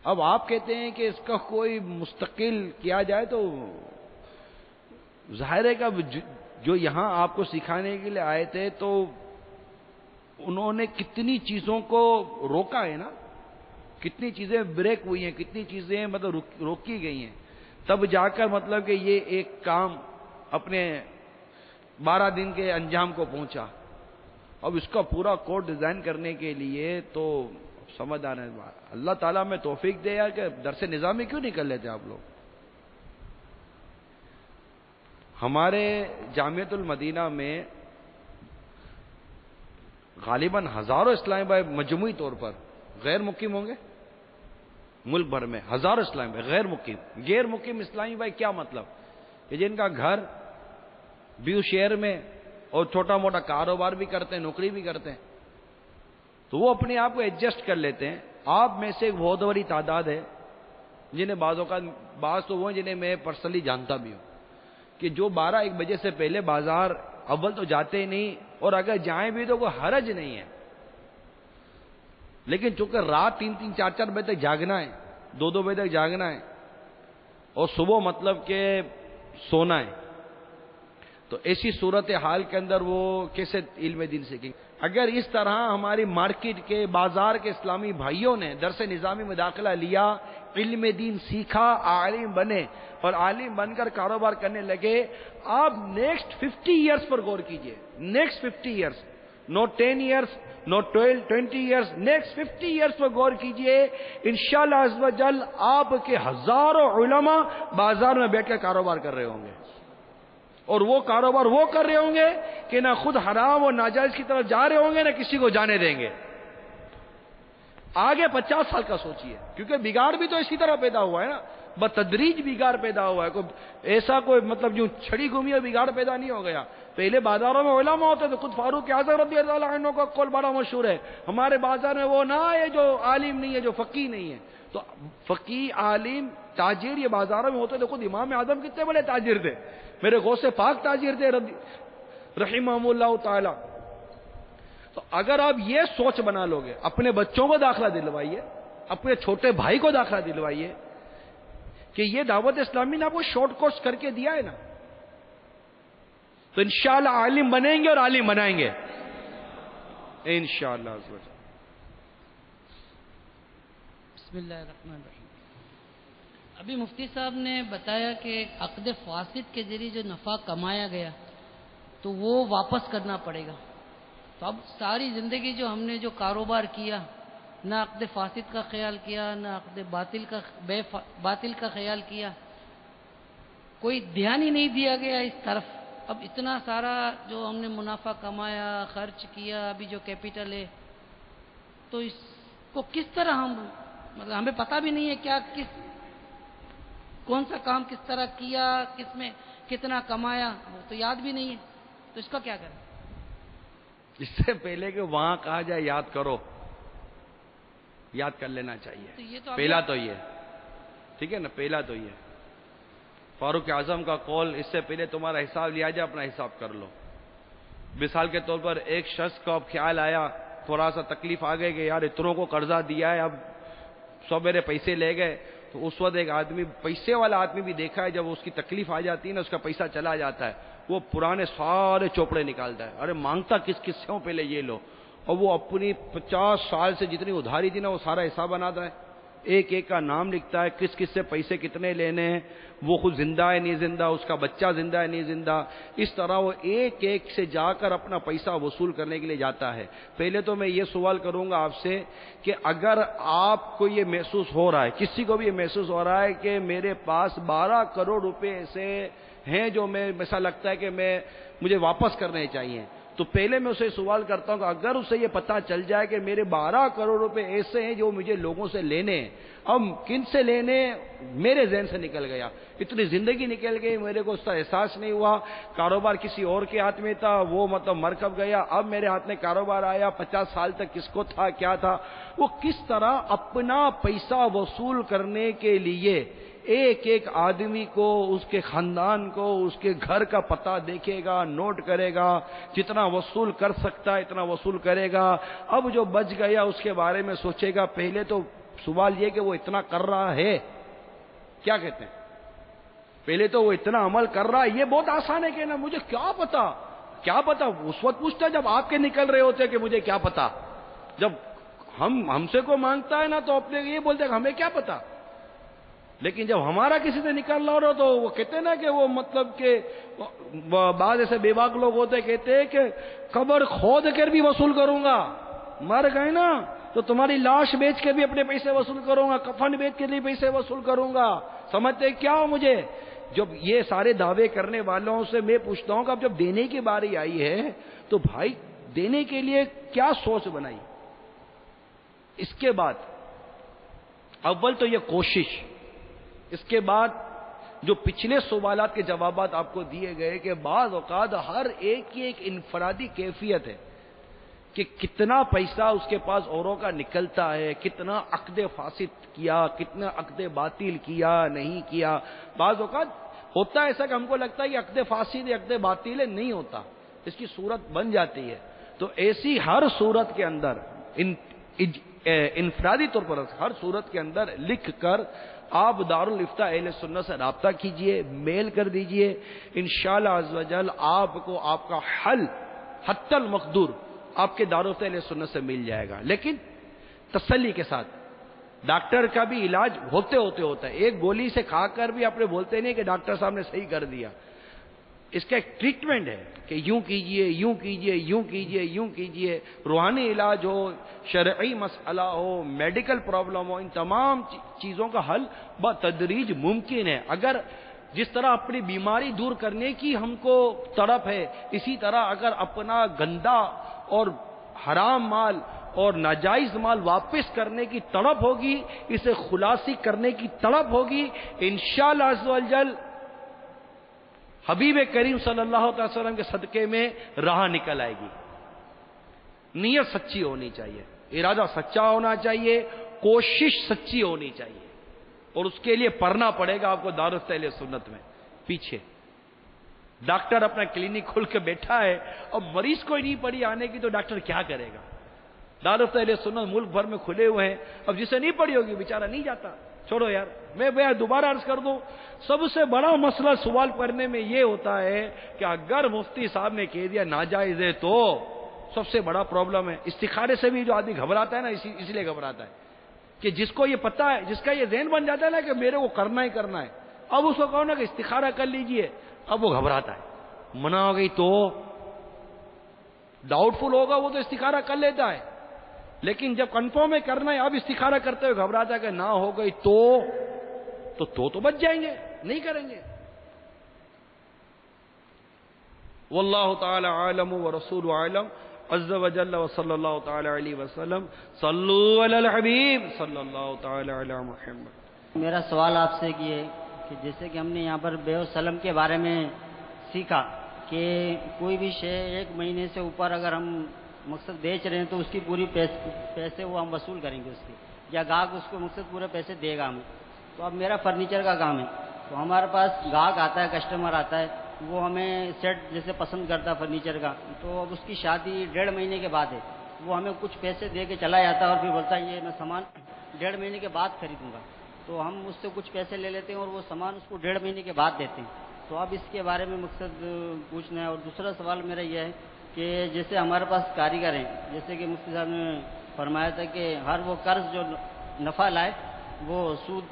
اب آپ کہتے ہیں کہ اس کا کوئی مستقل کیا جائے تو ظاہر ہے کہ جو یہاں آپ کو سکھانے کے لیے آئے تھے تو انہوں نے کتنی چیزوں کو روکا ہے نا، کتنی چیزیں بریک ہوئی ہیں، کتنی چیزیں مطلب روکی گئی ہیں، تب جا کر مطلب کہ یہ ایک کام اپنے 12 دن کے انجام کو پہنچا. اب اس کا پورا کوڈ ڈیزائن کرنے کے لیے تو سمجھ آ رہے ہیں. اللہ تعالیٰ میں توفیق دے یار کہ درس نظامی کیوں نہیں کر لیتے آپ لوگ؟ ہمارے جامعۃ المدینہ میں غالباً ہزاروں اسلامی بھائی مجموعی طور پر غیر مقیم ہوں گے. ملک بھر میں ہزاروں اسلامی بھائی غیر مقیم اسلامی بھائی کیا مطلب؟ کہ جن کا گھر بھی اس شہر میں اور چھوٹا موٹا کاروبار بھی کرتے ہیں، نوکری بھی کرتے ہیں، تو وہ اپنے آپ کو ایڈجسٹ کر لیتے ہیں. آپ میں سے ایک بہت بڑی تعداد ہے جنہیں بعض تو وہ ہیں جنہیں میں پرسنلی جانتا بھی ہوں کہ جو 12-1 بجے سے پہلے بازار اول تو جاتے ہی نہیں، اور اگر جائیں بھی تو کوئی حرج نہیں ہے. لیکن چونکہ رات 3-3, 4-4 بجے تک جاگنا ہے، 2-2 بجے تک جاگنا ہے، اور صبح مطلب کہ سونا ہے، تو ایسی صورتحال کے اندر وہ کیسے علم دین سیکھیں؟ اگر اس طرح ہماری مارکیٹ کے بازار کے اسلامی بھائیوں نے درس نظامی میں داخلہ لیا، علم دین سیکھا، عالم بنے اور عالم بن کر کاروبار کرنے لگے، آپ نیکسٹ 50 ایئرز پر غور کیجئے. نیکسٹ 50 ایئرز، نو 10 ایئرز، نو 20 ایئرز، نیکسٹ 50 ایئرز پر غور کیجئے. انشاءاللہ عز و جل آپ کے ہزاروں علماء بازار میں بیٹھ کر کاروبار کر رہے ہوں گے. اور وہ کاروبار وہ کر رہے ہوں گے کہ نہ خود حرام اور ناجائز کی طرف جا رہے ہوں گے، نہ کسی کو جانے دیں گے. آگے 50 سال کا سوچئے، کیونکہ بگاڑ بھی تو اسی طرح پیدا ہوا ہے نا، بتدریج بگاڑ پیدا ہوا ہے. ایسا کوئی مطلب جو چھڑی گھومی اور بگاڑ پیدا نہیں ہو گیا. پہلے بازاروں میں علماء ہوتے تھے، خود فاروق اعظم رضی اللہ عنہ کا قول بڑا مشہور ہے، ہمارے بازار میں وہ نہ ہے جو عالم نہیں ہے، جو فقیہ نہیں ہے. تو فقیہ، عالم، تاجر یہ بازاروں میں ہوتے تھے. خود امام اعظم کتنے بڑے تاجر تھے، میرے غوث پاک تاجر تھے رحمہ اللہ تعالی. تو اگر آپ یہ سوچ بنا لو گے، اپنے بچوں کو داخلہ دلوائیے، اپنے چھوٹے بھائی کو داخلہ دلوائیے کہ یہ دعوت اسلامی نے آپ کو شارٹ کورس کر کے دیا ہے نا، تو انشاءاللہ عالم بنیں گے اور عالم بنائیں گے انشاءاللہ. بسم اللہ الرحمن الرحیم. ابھی مفتی صاحب نے بتایا کہ عقد فاسد کے ذریعے جو نفع کمایا گیا تو وہ واپس کرنا پڑے گا. تو اب ساری زندگی جو ہم نے جو کاروبار کیا، نہ عقد فاسد کا خیال کیا، نہ عقد باطل کا خیال کیا، کوئی دھیان ہی نہیں دیا گیا اس طرف. اب اتنا سارا جو ہم نے منافع کمایا، خرچ کیا، ابھی جو کیپٹل ہے، تو اس کو کس طرح مطلب ہمیں پتہ بھی نہیں ہے کیا کون سا کام کس طرح کیا، کس میں کتنا کمایا، وہ تو یاد بھی نہیں ہے. تو اس کا کیا کریں؟ اس سے پہلے کہ وہاں کہا جائے یاد کرو، یاد کر لینا چاہیے. تو یہ تو پہلا تو یہ، ٹھیک ہے نا، پہلا تو یہ فاروق اعظم کا قول، اس سے پہلے تمہارا حساب لیا جائے اپنا حساب کر لو. مثال کے طور پر ایک شخص کو اب خیال آیا، تھوڑا سا تکلیف آ گئی کہ یار اتنوں کو قرضہ دیا ہے، اب سب میرے پیسے لے گئے. تو اس وقت ایک آدمی، پیسے والا آدمی بھی دیکھا ہے، جب اس کی تکلیف آ جاتی ہے نا، اس کا پیسہ چلا جاتا ہے، وہ پرانے سارے چوپڑے نکالتا ہے. ارے مانگتا کس سے ہوں، پہلے یہ لو. اور وہ اپنی 50 سال سے جتنی ادھاری تھی نا، وہ سارا حساب بناتا ہے، ایک ایک کا نام لکھتا ہے، کس کس سے پیسے کتنے لینے ہیں، وہ خود زندہ ہے نہیں زندہ، اس کا بچہ زندہ ہے نہیں زندہ. اس طرح وہ ایک ایک سے جا کر اپنا پیسہ وصول کرنے کے لیے جاتا ہے. پہلے تو میں یہ سوال کروں گا آپ سے کہ اگر آپ کو یہ محسوس ہو رہا ہے، کسی کو بھی یہ محسوس ہو رہا ہے کہ میرے پاس 12 کروڑ روپے ایسے ہیں جو میں ایسا لگتا ہے کہ مجھے واپس کرنے چاہیے، تو پہلے میں اسے سوال کرتا ہوں کہ اگر اسے یہ پتہ چل جائے کہ میرے 12 کروڑ روپے ایسے ہیں جو مجھے لوگوں سے لینے ہیں، اب کن سے لینے میرے ذہن سے نکل گیا، اتنی زندگی نکل گئی، میرے کو اس کا احساس نہیں ہوا. کاروبار کسی اور کے ہاتھ میں تھا، وہ مطلب مرکب گیا، اب میرے ہاتھ میں کاروبار آیا. 50 سال تک کس کو تھا، کیا تھا، وہ کس طرح اپنا پیسہ وصول کرنے کے لیے ایک ایک آدمی کو، اس کے خاندان کو، اس کے گھر کا پتہ دیکھے گا، نوٹ کرے گا، جتنا وصول کر سکتا ہے اتنا وصول کرے گا. اب جو بچ گیا اس کے بارے میں سوچے گا. پہلے تو سوال یہ کہ وہ اتنا کر رہا ہے، کیا کہتے ہیں، پہلے تو وہ اتنا عمل کر رہا ہے. یہ بہت آسان ہے کہنا مجھے کیا پتا، کیا پتا. اس وقت پوچھتا جب آپ کے نکل رہے ہوتے کہ مجھے کیا پتا. جب ہم سے کو مانگتا ہے نا تو اپنے یہ بولتے ہیں کہ ہمیں کیا پتا. لیکن جب ہمارا کسی سے نکل رہا ہو تو وہ کہتے ہیں نا کہ وہ مطلب کہ بعض ایسے بے باک لوگ ہوتے کہتے ہیں کہ قبر کھود کر بھی وصول کروں گا، مر گئے نا تو تمہاری لاش بیچ کے بھی اپنے پیسے وصول کروں گا، کفن بیچ کے لیے پیسے وصول کروں گا. سمجھتے کیا ہو مجھے. جب یہ سارے دعوے کرنے والوں سے میں پوچھتا ہوں کہ اب جب دینے کی باری آئی ہے تو بھائی دینے کے لیے کیا سوچ بنائی. اس کے بعد اول تو یہ کوشش، اس کے بعد جو پچھلے سوالات کے جوابات آپ کو دیے گئے کہ بعض اوقات ہر ایک کی ایک انفرادی کیفیت ہے کہ کتنا پیسہ اس کے پاس اوروں کا نکلتا ہے، کتنا عقد فاسد کیا، کتنا عقد باطل کیا، نہیں کیا. بعض اوقات ہوتا ہے ایسا کہ ہم کو لگتا ہے کہ عقد فاسد عقد باطل ہے، نہیں ہوتا، اس کی صورت بن جاتی ہے. تو ایسی ہر صورت کے اندر انفرادی طور پر ہر صورت کے اندر لکھ کر آپ دارالافتاء اہل سنت سے رابطہ کیجئے، میل کر دیجئے. انشاءاللہ عز و جل آپ کو آپ کا حل حتی المقدور آپ کے دارالافتاء اہل سنت سے مل جائے گا. لیکن تسلی کے ساتھ. ڈاکٹر کا بھی علاج ہوتا ہے. ایک گولی سے کھا کر بھی اپنے بولتے نہیں کہ ڈاکٹر صاحب نے صحیح کر دیا. اس کا ایک ٹریٹمنٹ ہے کہ یوں کیجئے، یوں کیجئے، یوں کیجئے، یوں کیجئے. روحانی علاج ہو، شرعی مسئلہ ہو، میڈیکل پرابلم ہو، ان تمام چیزوں کا حل بتدریج ممکن ہے. اگر جس طرح اپنی بیماری دور کرنے کی ہم کو تڑپ ہے، اسی طرح اگر اپنا گندا اور حرام مال اور ناجائز مال واپس کرنے کی تڑپ ہوگی، اسے خلاصی کرنے کی تڑپ ہوگی، انشاءاللہ عز و جل حبیب کریم صلی اللہ علیہ وسلم کے صدقے میں راہ نکل آئے گی۔ نیت سچی ہونی چاہیے، ارادہ سچا ہونا چاہیے، کوشش سچی ہونی چاہیے، اور اس کے لیے پڑھنا پڑے گا آپ کو دارالفت اہل سنت میں۔ پیچھے ڈاکٹر اپنا کلینک کھول کے بیٹھا ہے، اب مریض کو ہی نہیں پڑی آنے کی تو ڈاکٹر کیا کرے گا؟ دارالفت اہل سنت ملک بھر میں کھلے ہوئے ہیں، اب جسے نہیں پڑی ہوگی بیچارہ نہیں جاتا۔ چھوڑو یار، میں دوبارہ عرض کر دوں، سب سے بڑا مسئلہ سوال کرنے میں یہ ہوتا ہے کہ اگر مفتی صاحب نے کہہ دیا ناجائز ہے تو سب سے بڑا پرابلم ہے۔ استخارے سے بھی جو آدمی گھبراتا ہے نا، اس لیے گھبراتا ہے کہ جس کو یہ پتہ ہے، جس کا یہ ذہن بن جاتا ہے نا کہ میرے کو کرنا ہی کرنا ہے، اب اس کو کہو نا کہ استخارہ کر لیجئے، اب وہ گھبراتا ہے۔ منع ہو گئی تو ڈاؤٹ فل ہوگا وہ تو استخارہ کر لیتا ہے، لیکن جب کنفرم ہے کرنا ہے، اب استخارہ کرتے ہوئے گھبراتا ہے کہ نہ ہو گئی تو بچ جائیں گے، نہیں کریں گے۔ واللہ تعالی عالم ورسول عالم عز وجل وصلی اللہ تعالی علیہ وسلم صلو علی الحبیب صلی اللہ تعالی علی محمد۔ میرا سوال آپ سے یہ ہے کہ جیسے کہ ہم نے یہاں پر بیع و سلم کے بارے میں سیکھا کہ کوئی بھی شے 1 مہینے سے اوپر اگر ہم مقصد بیچ رہے ہیں تو اس کی پوری پیسے وہ ہم وصول کریں گے اس کی، یا گاہک اس کو مقصد پورے پیسے دے گا ہمیں۔ تو اب میرا فرنیچر کا کام ہے، تو ہمارے پاس گاہک آتا ہے، کسٹمر آتا ہے، وہ ہمیں سیٹ جیسے پسند کرتا ہے فرنیچر کا، تو اب اس کی شادی 1.5 مہینے کے بعد ہے، وہ ہمیں کچھ پیسے دے کے چلا جاتا ہے اور پھر بولتا ہے یہ میں سامان 1.5 مہینے کے بعد خریدوں گا، تو ہم اس سے کچھ پیسے لے لیتے ہیں اور وہ سامان اس کو 1.5 مہینے کے بعد دیتے ہیں۔ تو اب اس کے بارے میں مقصد پوچھنا ہے۔ اور دوسرا سوال میرا یہ ہے کہ جیسے ہمارے پاس کاریگر ہیں، جیسے کہ مفتی صاحب نے فرمایا تھا کہ ہر وہ قرض جو نفع لائے وہ سود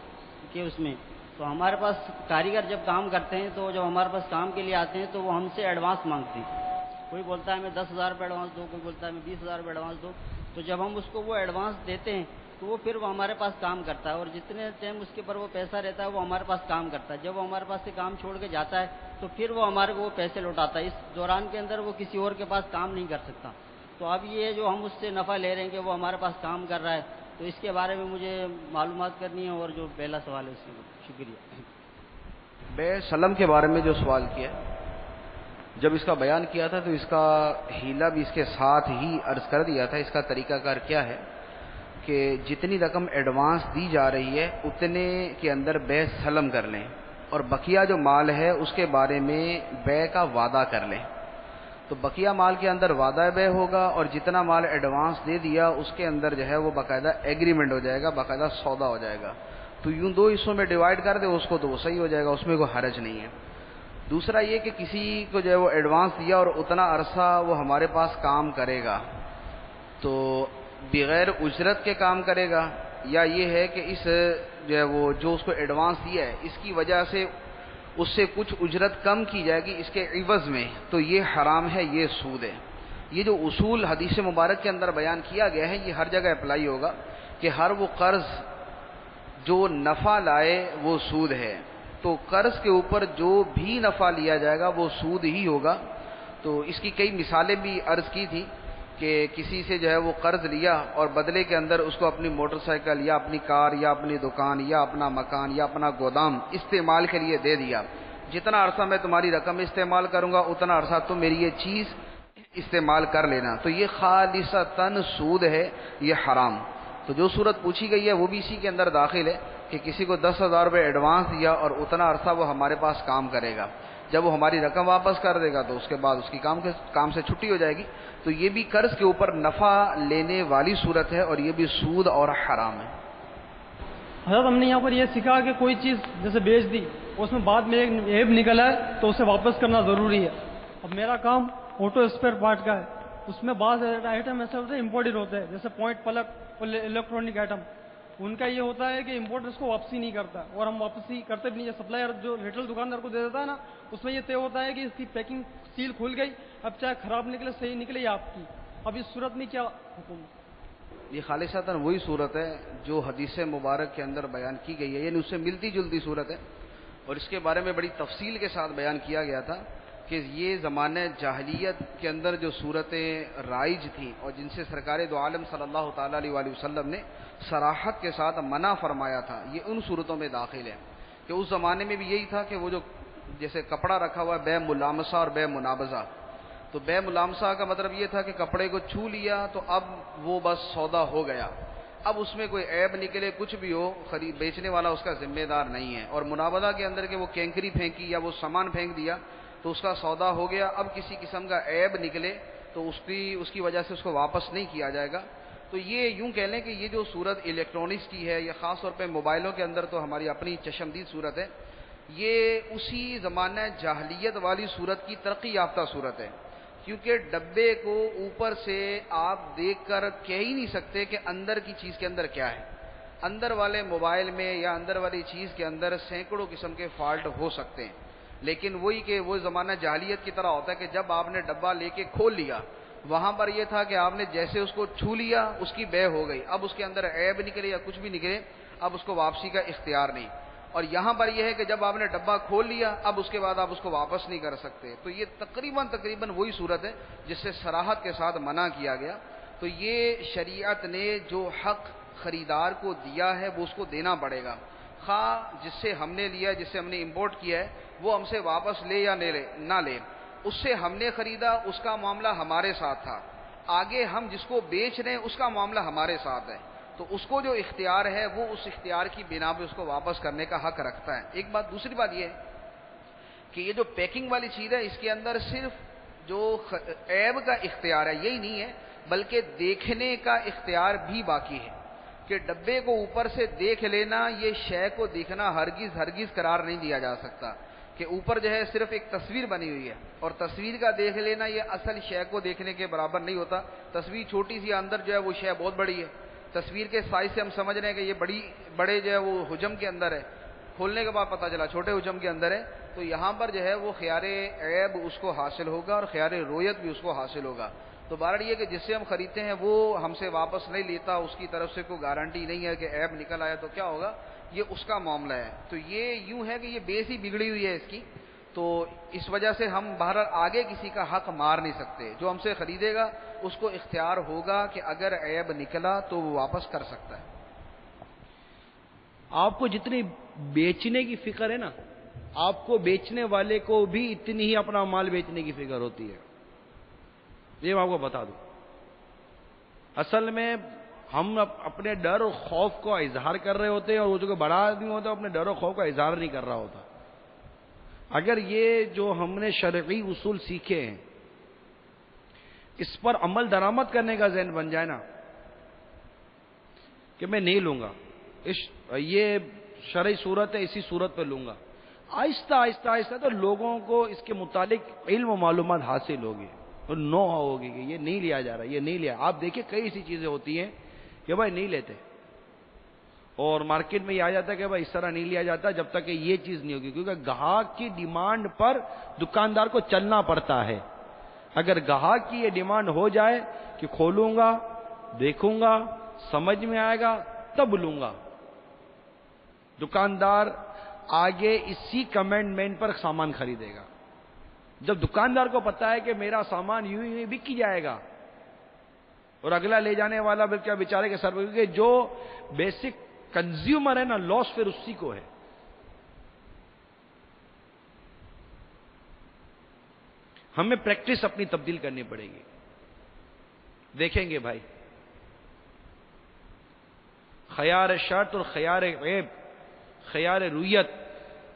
کے اس میں، تو ہمارے پاس کاریگر جب کام کرتے ہیں تو جب ہمارے پاس کام کے لیے آتے ہیں تو وہ ہم سے ایڈوانس مانگتے ہیں، کوئی بولتا ہے ہمیں 10,000 روپے ایڈوانس دو، کوئی بولتا ہے ہمیں 20,000 روپے ایڈوانس دو، تو جب ہم اس کو وہ ایڈوانس دیتے ہیں تو وہ پھر وہ ہمارے پاس کام کرتا ہے، اور جتنے ٹائم اس کے پر وہ پیسہ رہتا ہے وہ ہمارے پاس کام کرتا ہے، جب وہ ہمارے پاس سے کام چھوڑ کے جاتا ہے تو پھر وہ ہمارے کو وہ پیسے لوٹاتا ہے، اس دوران کے اندر وہ کسی اور کے پاس کام نہیں کر سکتا۔ تو اب یہ جو ہم اس سے نفع لے رہے ہیں کہ وہ ہمارے پاس کام کر رہا ہے، تو اس کے بارے میں مجھے معلومات کرنی ہے، اور جو پہلا سوال ہے اس میں شکریہ۔ بیع سلم کے بارے میں جو سوال کیا، جب اس کا بیان کیا تھا تو اس کا ہیلا بھی اس کے ساتھ ہی عرض کر دیا تھا۔ اس کا طریقہ کار کیا ہے کہ جتنی رقم ایڈوانس دی جا رہی ہے اتنے کے اندر بیع سلم کر لیں، اور بقیہ جو مال ہے اس کے بارے میں بیع کا وعدہ کر لیں۔ تو بقیہ مال کے اندر وعدہ بیع ہوگا، اور جتنا مال ایڈوانس دے دیا اس کے اندر جو ہے وہ باقاعدہ ایگریمنٹ ہو جائے گا، باقاعدہ سودا ہو جائے گا۔ تو یوں 2 حصوں میں ڈیوائیڈ کر دے اس کو تو وہ صحیح ہو جائے گا، اس میں کوئی حرج نہیں ہے۔ دوسرا یہ کہ کسی کو جو ہے وہ ایڈوانس دیا اور اتنا عرصہ وہ ہمارے پاس کام کرے گا، تو بغیر اجرت کے کام کرے گا، یا یہ ہے کہ اس جو ہے وہ جو اس کو ایڈوانس دیا ہے اس کی وجہ سے اس سے کچھ اجرت کم کی جائے گی اس کے عوض میں، تو یہ حرام ہے، یہ سود ہے۔ یہ جو اصول حدیث مبارک کے اندر بیان کیا گیا ہے یہ ہر جگہ اپلائی ہوگا کہ ہر وہ قرض جو نفع لائے وہ سود ہے، تو قرض کے اوپر جو بھی نفع لیا جائے گا وہ سود ہی ہوگا۔ تو اس کی کئی مثالیں بھی عرض کی تھی کہ کسی سے جو ہے وہ قرض لیا اور بدلے کے اندر اس کو اپنی موٹر سائیکل یا اپنی کار یا اپنی دکان یا اپنا مکان یا اپنا گودام استعمال کے لیے دے دیا، جتنا عرصہ میں تمہاری رقم استعمال کروں گا اتنا عرصہ تم میری یہ چیز استعمال کر لینا، تو یہ خالصتاً سود ہے، یہ حرام۔ تو جو صورت پوچھی گئی ہے وہ بھی اسی کے اندر داخل ہے کہ کسی کو 10,000 روپے ایڈوانس دیا اور اتنا عرصہ وہ ہمارے پاس کام کرے گا، جب وہ ہماری رقم واپس کر دے گا تو اس کے بعد اس کی کام سے چھٹی ہو جائے گی، تو یہ بھی قرض کے اوپر نفع لینے والی صورت ہے اور یہ بھی سود اور حرام ہے۔ حضرت ہم نے یہاں پر یہ سیکھا کہ کوئی چیز جیسے بیچ دی اس میں بعد میں ایک عیب نکلا ہے تو اسے واپس کرنا ضروری ہے۔ اب میرا کام آٹو اسپیئر پارٹ کا ہے، اس میں بعض آئٹم ایسے ہوتے ہیں امپورٹڈ ہوتے ہیں، جیسے پوائنٹ پلگ اور الیکٹرانک آئٹم، ان کا یہ ہوتا ہے کہ امپورٹر اس کو واپسی نہیں کرتا اور ہم واپسی کرتے بھی نہیں۔ سپلائر جو ریٹیل دکاندار کو دے دیتا ہے نا، اس میں یہ طے ہوتا ہے کہ اس کی پیکنگ سیل کھل گئی، اب چاہے خراب نکلے صحیح نکلے یہ آپ کی۔ اب اس صورت میں کیا حکم؟ یہ خالصتاً وہی صورت ہے جو حدیث مبارک کے اندر بیان کی گئی ہے، یعنی اس سے ملتی جلتی صورت ہے۔ اور اس کے بارے میں بڑی تفصیل کے ساتھ بیان کیا گیا تھا کہ یہ زمانہ جاہلیت کے اندر جو صورتیں رائج تھیں اور جن سے سرکار دو عالم صلی اللہ تعالیٰ علیہ وآلہ وسلم نے صراحت کے ساتھ منع فرمایا تھا، یہ ان صورتوں میں داخل ہے کہ اس زمانے میں بھی یہی تھا کہ وہ جو جیسے کپڑا رکھا ہوا ہے بے ملامسہ اور بے منابضہ، تو بے ملامسہ کا مطلب یہ تھا کہ کپڑے کو چھو لیا تو اب وہ بس سودا ہو گیا، اب اس میں کوئی عیب نکلے کچھ بھی ہو خرید بیچنے والا اس کا ذمہ دار نہیں ہے، اور منابضہ کے اندر کہ وہ کینکری پھینکی یا وہ سامان پھینک دیا تو اس کا سودا ہو گیا، اب کسی قسم کا عیب نکلے تو اس کی وجہ سے اس کو واپس نہیں کیا جائے گا۔ تو یہ یوں کہہ لیں کہ یہ جو صورت الیکٹرانکس کی ہے، یہ خاص طور پہ موبائلوں کے اندر تو ہماری اپنی چشمدید صورت ہے، یہ اسی زمانہ جاہلیت والی صورت کی ترقی یافتہ صورت ہے، کیونکہ ڈبے کو اوپر سے آپ دیکھ کر کہہ ہی نہیں سکتے کہ اندر کی چیز کے اندر کیا ہے۔ اندر والے موبائل میں یا اندر والی چیز کے اندر سینکڑوں قسم کے فالٹ ہو سکتے ہیں، لیکن وہی کہ وہ زمانہ جاہلیت کی طرح ہوتا ہے کہ جب آپ نے ڈبہ لے کے کھول لیا، وہاں پر یہ تھا کہ آپ نے جیسے اس کو چھو لیا اس کی بے ہو گئی، اب اس کے اندر عیب نکلے یا کچھ بھی نکلے اب اس کو واپسی کا اختیار نہیں، اور یہاں پر یہ ہے کہ جب آپ نے ڈبہ کھول لیا اب اس کے بعد آپ اس کو واپس نہیں کر سکتے۔ تو یہ تقریباً وہی صورت ہے جس سے صراحت کے ساتھ منع کیا گیا۔ تو یہ شریعت نے جو حق خریدار کو دیا ہے وہ اس کو دینا پڑے گا، خواہ جس سے ہم نے لیا ہے، جس سے ہم نے امپورٹ کیا ہے وہ ہم سے واپس لے یا نہ لے، اس سے ہم نے خریدا، اس کا معاملہ ہمارے ساتھ تھا، آگے ہم جس کو بیچ رہے ہیں اس کا معاملہ ہمارے ساتھ ہے، تو اس کو جو اختیار ہے وہ اس اختیار کی بنا پہ اس کو واپس کرنے کا حق رکھتا ہے۔ ایک بات، دوسری بات یہ ہے کہ یہ جو پیکنگ والی چیز ہے اس کے اندر صرف جو عیب کا اختیار ہے یہی نہیں ہے، بلکہ دیکھنے کا اختیار بھی باقی ہے، کہ ڈبے کو اوپر سے دیکھ لینا، یہ شے کو دیکھنا ہرگز قرار نہیں دیا جا سکتا، کہ اوپر جو ہے صرف ایک تصویر بنی ہوئی ہے، اور تصویر کا دیکھ لینا یہ اصل شے کو دیکھنے کے برابر نہیں ہوتا۔ تصویر چھوٹی سی، اندر جو ہے وہ شے بہت بڑی ہے، تصویر کے سائز سے ہم سمجھ رہے ہیں کہ یہ بڑے جو ہے وہ حجم کے اندر ہے، کھولنے کے بعد پتہ چلا چھوٹے حجم کے اندر ہے، تو یہاں پر جو ہے وہ خیار عیب اس کو حاصل ہوگا اور خیار رویت بھی اس کو حاصل ہوگا۔ تو بہرحال یہ کہ جس سے ہم خریدتے ہیں وہ ہم سے واپس نہیں لیتا، اس کی طرف سے کوئی گارنٹی نہیں ہے کہ عیب نکل آیا تو کیا ہوگا، یہ اس کا معاملہ ہے۔ تو یہ یوں ہے کہ یہ بیس ہی بگڑی ہوئی ہے اس کی، تو اس وجہ سے ہم بہرحال آگے کسی کا حق مار نہیں سکتے، جو ہم سے خریدے گا اس کو اختیار ہوگا کہ اگر عیب نکلا تو وہ واپس کر سکتا ہے۔ آپ کو جتنی بیچنے کی فکر ہے نا، آپ کو بیچنے والے کو بھی اتنی ہی اپنا مال بیچنے کی فکر ہوتی ہے، یہ میں آپ کو بتا دوں۔ اصل میں ہم اپنے ڈر اور خوف کا اظہار کر رہے ہوتے ہیں، اور وہ جو بڑا آدمی ہوتا ہے اپنے ڈر اور خوف کا اظہار نہیں کر رہا ہوتا۔ اگر یہ جو ہم نے شرعی اصول سیکھے ہیں اس پر عمل درآمد کرنے کا ذہن بن جائے نا، کہ میں نہیں لوں گا، یہ شرعی صورت ہے اسی صورت پہ لوں گا، آہستہ آہستہ تو لوگوں کو اس کے متعلق علم و معلومات حاصل ہوگی اور نو ہوگی کہ یہ نہیں لیا جا رہا، یہ نہیں لیا۔ آپ دیکھیں کئی ایسی چیزیں ہوتی ہیں کہ بھائی نہیں لیتے، اور مارکیٹ میں یہ آ جاتا ہے کہ بھائی اس طرح نہیں لیا جاتا جب تک کہ یہ چیز نہیں ہوگی، کیونکہ گاہک کی ڈیمانڈ پر دکاندار کو چلنا پڑتا ہے۔ اگر گاہک کی یہ ڈیمانڈ ہو جائے کہ کھولوں گا، دیکھوں گا، سمجھ میں آئے گا تب لوں گا، دکاندار آگے اسی کمنڈمنٹ پر سامان خریدے گا۔ جب دکاندار کو پتا ہے کہ میرا سامان یوں ہی بک جائے گا اور اگلا لے جانے والا کیا بیچارے کے سر پر، کیونکہ جو بیسک کنزیومر ہے نا، لاس پھر اسی کو ہے۔ ہمیں پریکٹس اپنی تبدیل کرنی پڑے گی۔ دیکھیں گے بھائی، خیار شرط اور خیار عیب، خیار رویت،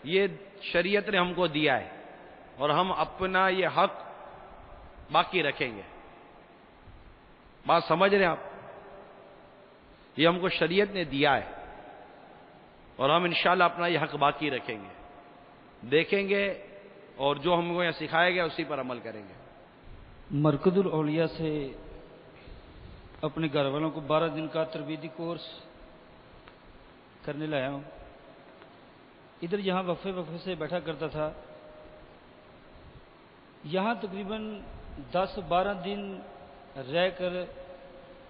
یہ شریعت نے ہم کو دیا ہے، اور ہم اپنا یہ حق باقی رکھیں گے۔ بات سمجھ رہے ہیں آپ؟ یہ ہم کو شریعت نے دیا ہے اور ہم انشاءاللہ اپنا یہ حق باقی رکھیں گے، دیکھیں گے، اور جو ہم کو یہاں سکھایا گیا اسی پر عمل کریں گے۔ مرکز الاولیاء سے اپنے گھر والوں کو 12 دن کا تربیتی کورس کرنے لایا ہوں۔ ادھر یہاں وقفے سے بیٹھا کرتا تھا، یہاں تقریباً 10-12 دن رہ کر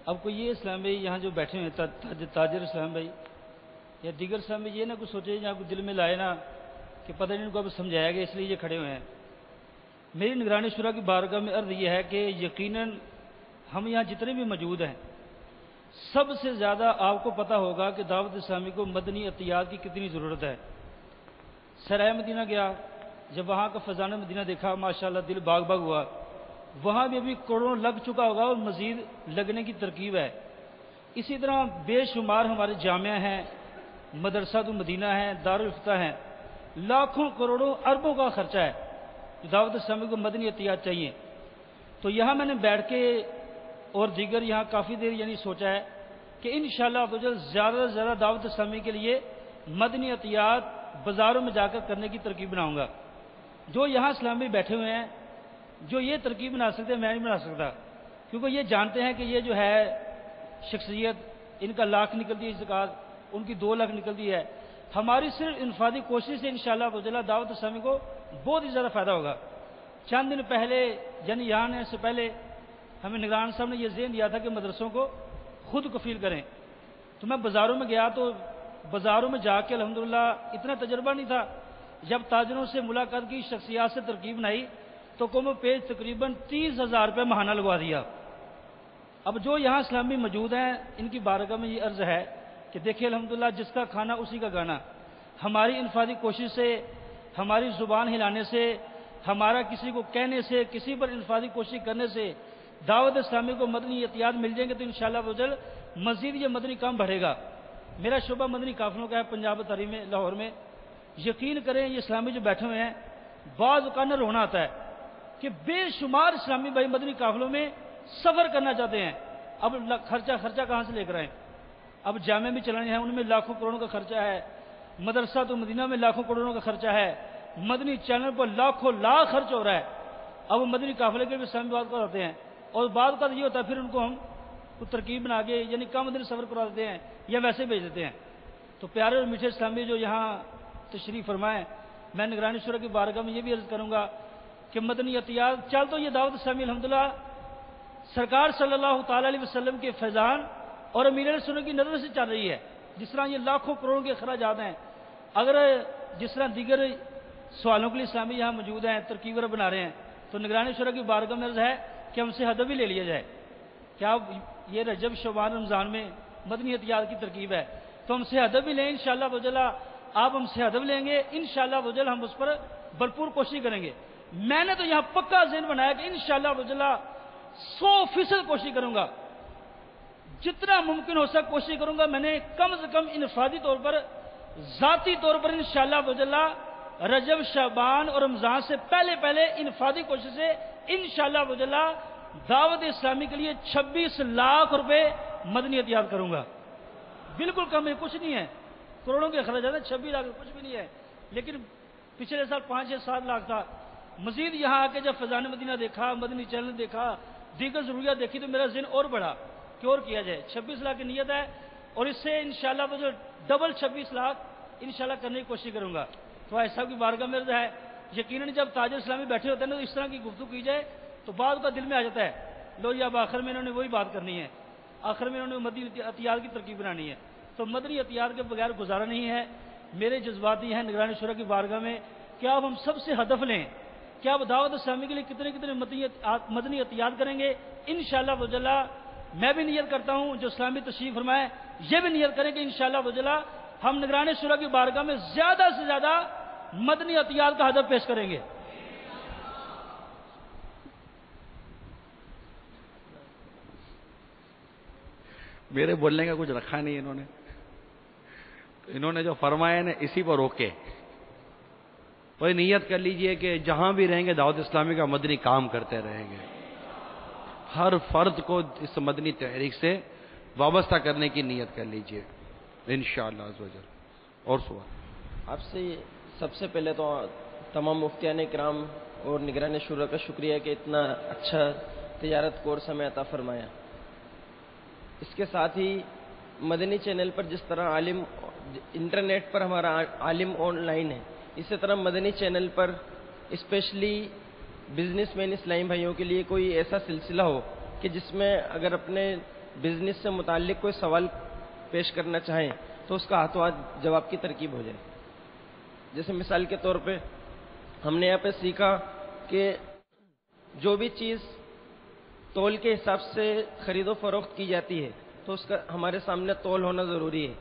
اب کوئی یہ اسلام بھائی یہاں جو بیٹھے ہوئے تاجر اسلام بھائی یا دیگر اسلام بھائی یہ نہ کچھ سوچے، یہاں کو دل میں لائے نا کہ کہ پتہ نہیں ان کو اب سمجھایا گیا اس لیے یہ کھڑے ہوئے ہیں۔ میری نگرانی شورا کی بارگاہ میں عرض یہ ہے کہ یقیناً ہم یہاں جتنے بھی موجود ہیں سب سے زیادہ آپ کو پتہ ہوگا کہ دعوت اسلامی کو مدنی عطیات کی کتنی ضرورت ہے۔ سرائے مدینہ گیا، جب وہاں کا فضان مدینہ دیکھا ماشاءاللہ دل باغ باغ ہوا۔ وہاں بھی ابھی کروڑوں لگ چکا ہوگا اور مزید لگنے کی ترکیب ہے۔ اسی طرح بے شمار ہمارے جامعہ ہیں، مدرسہ المدینہ ہیں، دارالفتہ ہیں، لاکھوں کروڑوں اربوں کا خرچہ ہے جو دعوت اسلامی کو مدنی عطیات چاہیے۔ تو یہاں میں نے بیٹھ کے اور دیگر یہاں کافی دیر سوچا ہے کہ انشاءاللہ زیادہ سے زیادہ دعوت اسلامی کے لیے مدنی عطیات بازاروں میں جا کر کرنے کی ترکیب بناؤں گا۔ جو یہاں اسلامی بیٹھے ہوئے ہیں جو یہ ترکیب بنا سکتے ہیں میں نہیں بنا سکتا، کیونکہ یہ جانتے ہیں کہ یہ جو ہے شخصیت ان کا لاکھ نکلتی ہے زکوٰۃ، ان کی 2 لاکھ نکلتی ہے۔ ہماری صرف انفرادی کوشش سے انشاءاللہ دعوت اسلامی کو بہت ہی زیادہ فائدہ ہوگا۔ چند دن پہلے یہاں آنے سے پہلے ہمیں نگران صاحب نے یہ ذہن دیا تھا کہ مدرسوں کو خود کفیل کریں، تو میں بازاروں میں گیا تو بازاروں میں جا کے الحمدللہ اتنا تجربہ نہیں تھا، جب تاجروں سے ملاقات کی، شخصیات سے ترکیب بنائی تو کومو پیج تقریباً 30,000 روپے ماہانہ لگوا دیا۔ اب جو یہاں اسلامی موجود ہیں ان کی بارگاہ میں یہ عرض ہے کہ دیکھیں الحمدللہ جس کا کھانا اسی کا گانا، ہماری انفرادی کوشش سے، ہماری زبان ہلانے سے، ہمارا کسی کو کہنے سے، کسی پر انفرادی کوشش کرنے سے دعوت اسلامی کو مدنی عطیات مل جائیں گے تو انشاءاللہ مزید یہ مدنی کام بڑھے گا۔ میرا شعبہ مدنی قافلوں کا ہے پنجاب اتاری میں، لاہور میں۔ یقین کریں یہ اسلامی جو بیٹھے ہوئے ہیں بعض اوقات نہ رونا آتا ہے کہ بے شمار اسلامی بھائی مدنی قافلوں میں سفر کرنا چاہتے ہیں، اب خرچہ کہاں سے لے کر آئیں؟ اب جامع بھی چلانے ہیں، ان میں لاکھوں کروڑوں کا خرچہ ہے، مدرسہ تو مدینہ میں لاکھوں کروڑوں کا خرچہ ہے، مدنی چینل پر لاکھوں لاکھ خرچ ہو رہا ہے۔ اب وہ مدنی قافلے کے بھی اسلامی بات کو آتے ہیں اور بعض کا یہ ہوتا ہے پھر ان کو ہم ترکیب بنا کے کم دن سفر کرا دیتے ہیں یا ویسے بھیج دیتے ہیں۔ تو پیارے اور میٹھے اسلامی جو یہاں تشریف فرمائیں، میں نگرانی شورا کی بارگاہ میں یہ بھی عرض کروں گا کہ مدنی عطیات چل تو یہ دعوت اسلامی الحمدللہ سرکار صلی اللہ تعالی علیہ وسلم کے فیضان اور امیر علیہ سنت کی نظر سے چل رہی ہے۔ جس طرح یہ لاکھوں کروڑوں کے اخراجات ہیں، اگر جس طرح دیگر سوالوں کے لیے اسلامی یہاں موجود ہیں ترکیب بنا رہے ہیں، تو نگرانی شورا کی بارگاہ میں عرض ہے کہ ہم سے ہدف بھی لے لیا جائے۔ کیا یہ رجب شعبان رمضان میں مدنی عطیات کی ترکیب ہے تو ہم سے ہدف بھی لیں انشاءاللہ وجلہ، آپ ہم سے ہدف لیں گے انشاءاللہ وجلہ، ہم اس پر بھرپور کوشش کریں گے۔ میں نے تو یہاں پکا ذہن بنایا کہ انشاءاللہ وجلہ 100% کوشش کروں گا، جتنا ممکن ہو سکتا کوشش کروں گا۔ میں نے کم سے کم انفرادی طور پر، ذاتی طور پر انشاءاللہ وجلہ رجب شعبان اور رمضان سے پہلے انفرادی کوشش سے انشاءاللہ وجلہ دعوت اسلامی کے لیے 26 لاکھ روپے مدنی عطیات کروں گا۔ بالکل کم ہے، کچھ نہیں ہے، کروڑوں کے اخراجات ہیں، 26 لاکھ کچھ بھی نہیں ہے، لیکن پچھلے سال 5-7 لاکھ تھا۔ مزید یہاں آ کے جب فضان مدینہ دیکھا، مدنی چینل دیکھا، دیگر ضروریات دیکھی تو میرا ذہن اور بڑھا کہ اور کیا جائے۔ 26 لاکھ کی نیت ہے اور اس سے انشاءاللہ وہ جو ڈبل 26 لاکھ انشاءاللہ کرنے کی کوشش کروں گا۔ تو ایسا صاحب کی بارگاہ میں ہے یقیناً جب تاجر اسلامی بیٹھے ہوتے ہیں تو اس طرح کی گفتگو کی جائے تو بعض کا دل میں آ جاتا ہے لو یہ اب آخر میں انہوں نے وہی بات کرنی ہے، آخر میں انہوں نے مدنی عطیات کی ترکیب بنانی ہے۔ تو مدنی عطیات کے بغیر گزارا نہیں ہے۔ میرے جذبات یہ ہیں نگرانی شورا کی بارگاہ میں کہ آپ ہم سب سے ہدف لیں کہ آپ دعوت اسلامی کے لیے کتنے مدنی عطیات کریں گے انشاءاللہ وجلہ۔ میں بھی نیت کرتا ہوں جو اسلامی تشریف فرمائے یہ بھی نیت کریں کہ انشاءاللہ وجلہ ہم نگرانی شورا کی بارگاہ میں زیادہ سے زیادہ مدنی عطیات کا ہدف پیش کریں گے۔ میرے بولنے کا کچھ رکھا نہیں انہوں نے جو فرمایا نا اسی پر روکے۔ کوئی نیت کر لیجئے کہ جہاں بھی رہیں گے دعوت اسلامی کا مدنی کام کرتے رہیں گے، ہر فرد کو اس مدنی تحریک سے وابستہ کرنے کی نیت کر لیجئے انشاءاللہ عز و جل۔ اور سوال آپ سے سب سے پہلے تو تمام مفتیان کرام اور نگران شورا کا شکریہ کہ اتنا اچھا تجارت کورس ہمیں عطا فرمایا۔ اس کے ساتھ ہی مدنی چینل پر جس طرح عالم انٹرنیٹ پر ہمارا عالم آن لائن ہے، اسی طرح مدنی چینل پر اسپیشلی بزنس مین اسلامی بھائیوں کے لیے کوئی ایسا سلسلہ ہو کہ جس میں اگر اپنے بزنس سے متعلق کوئی سوال پیش کرنا چاہیں تو اس کا ہاتھوں ہاتھ جواب کی ترکیب ہو جائے۔ جیسے مثال کے طور پہ ہم نے یہاں پہ سیکھا کہ جو بھی چیز تول کے حساب سے خرید و فروخت کی جاتی ہے تو اس کا ہمارے سامنے تول ہونا ضروری ہے.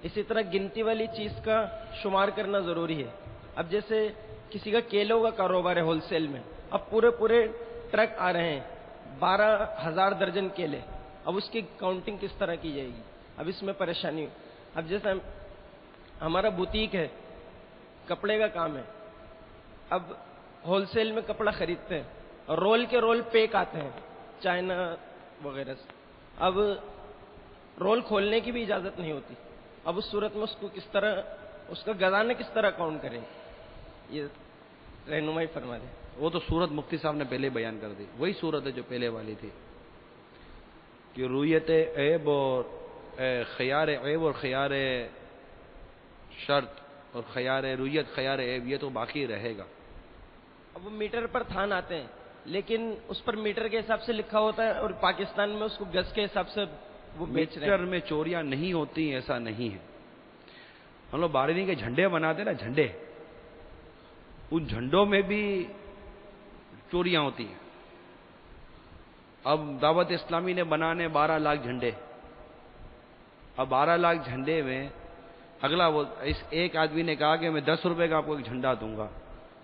اسی طرح گنتی والی چیز کا شمار کرنا ضروری ہے. اب جیسے کسی کا کیلوں کا کاروبار ہے ہول سیل میں, اب پورے ٹرک آ رہے ہیں 12,000 درجن کیلے, اب اس کی کاؤنٹنگ کس طرح کی جائے گی؟ اب اس میں پریشانی ہو. اب جیسے ہمارا بوتیک ہے, کپڑے کا کام ہے, اب ہول سیل میں کپڑا خریدتے ہیں اور رول کے رول پیک آتے ہیں چائنا وغیرہ سے, اب رول کھولنے کی بھی اجازت نہیں ہوتی. اب اس صورت میں اس کو کس طرح, اس کا گزانہ کس طرح کاؤنٹ کریں؟ یہ رہنمائی فرما دیں. وہ تو صورت مفتی صاحب نے پہلے بیان کر دی, وہی صورت ہے جو پہلے والی تھی کہ رویت عیب اور خیار عیب اور خیار شرط اور خیار رویت خیار عیب یہ تو باقی رہے گا. اب وہ میٹر پر تھان آتے ہیں لیکن اس پر میٹر کے حساب سے لکھا ہوتا ہے اور پاکستان میں اس کو گز کے حساب سے وہ بیچ رہے ہیں. میٹر میں چوریاں نہیں ہوتی, ایسا نہیں ہے. ہم لوگ بارہویں کے جھنڈے بناتے نا, جھنڈے, ان جھنڈوں میں بھی چوریاں ہوتی ہیں. اب دعوت اسلامی نے بنانے 12 لاکھ جھنڈے, اب 12 لاکھ جھنڈے میں اگلا وہ اس ایک آدمی نے کہا کہ میں 10 روپے کا آپ کو ایک جھنڈا دوں گا,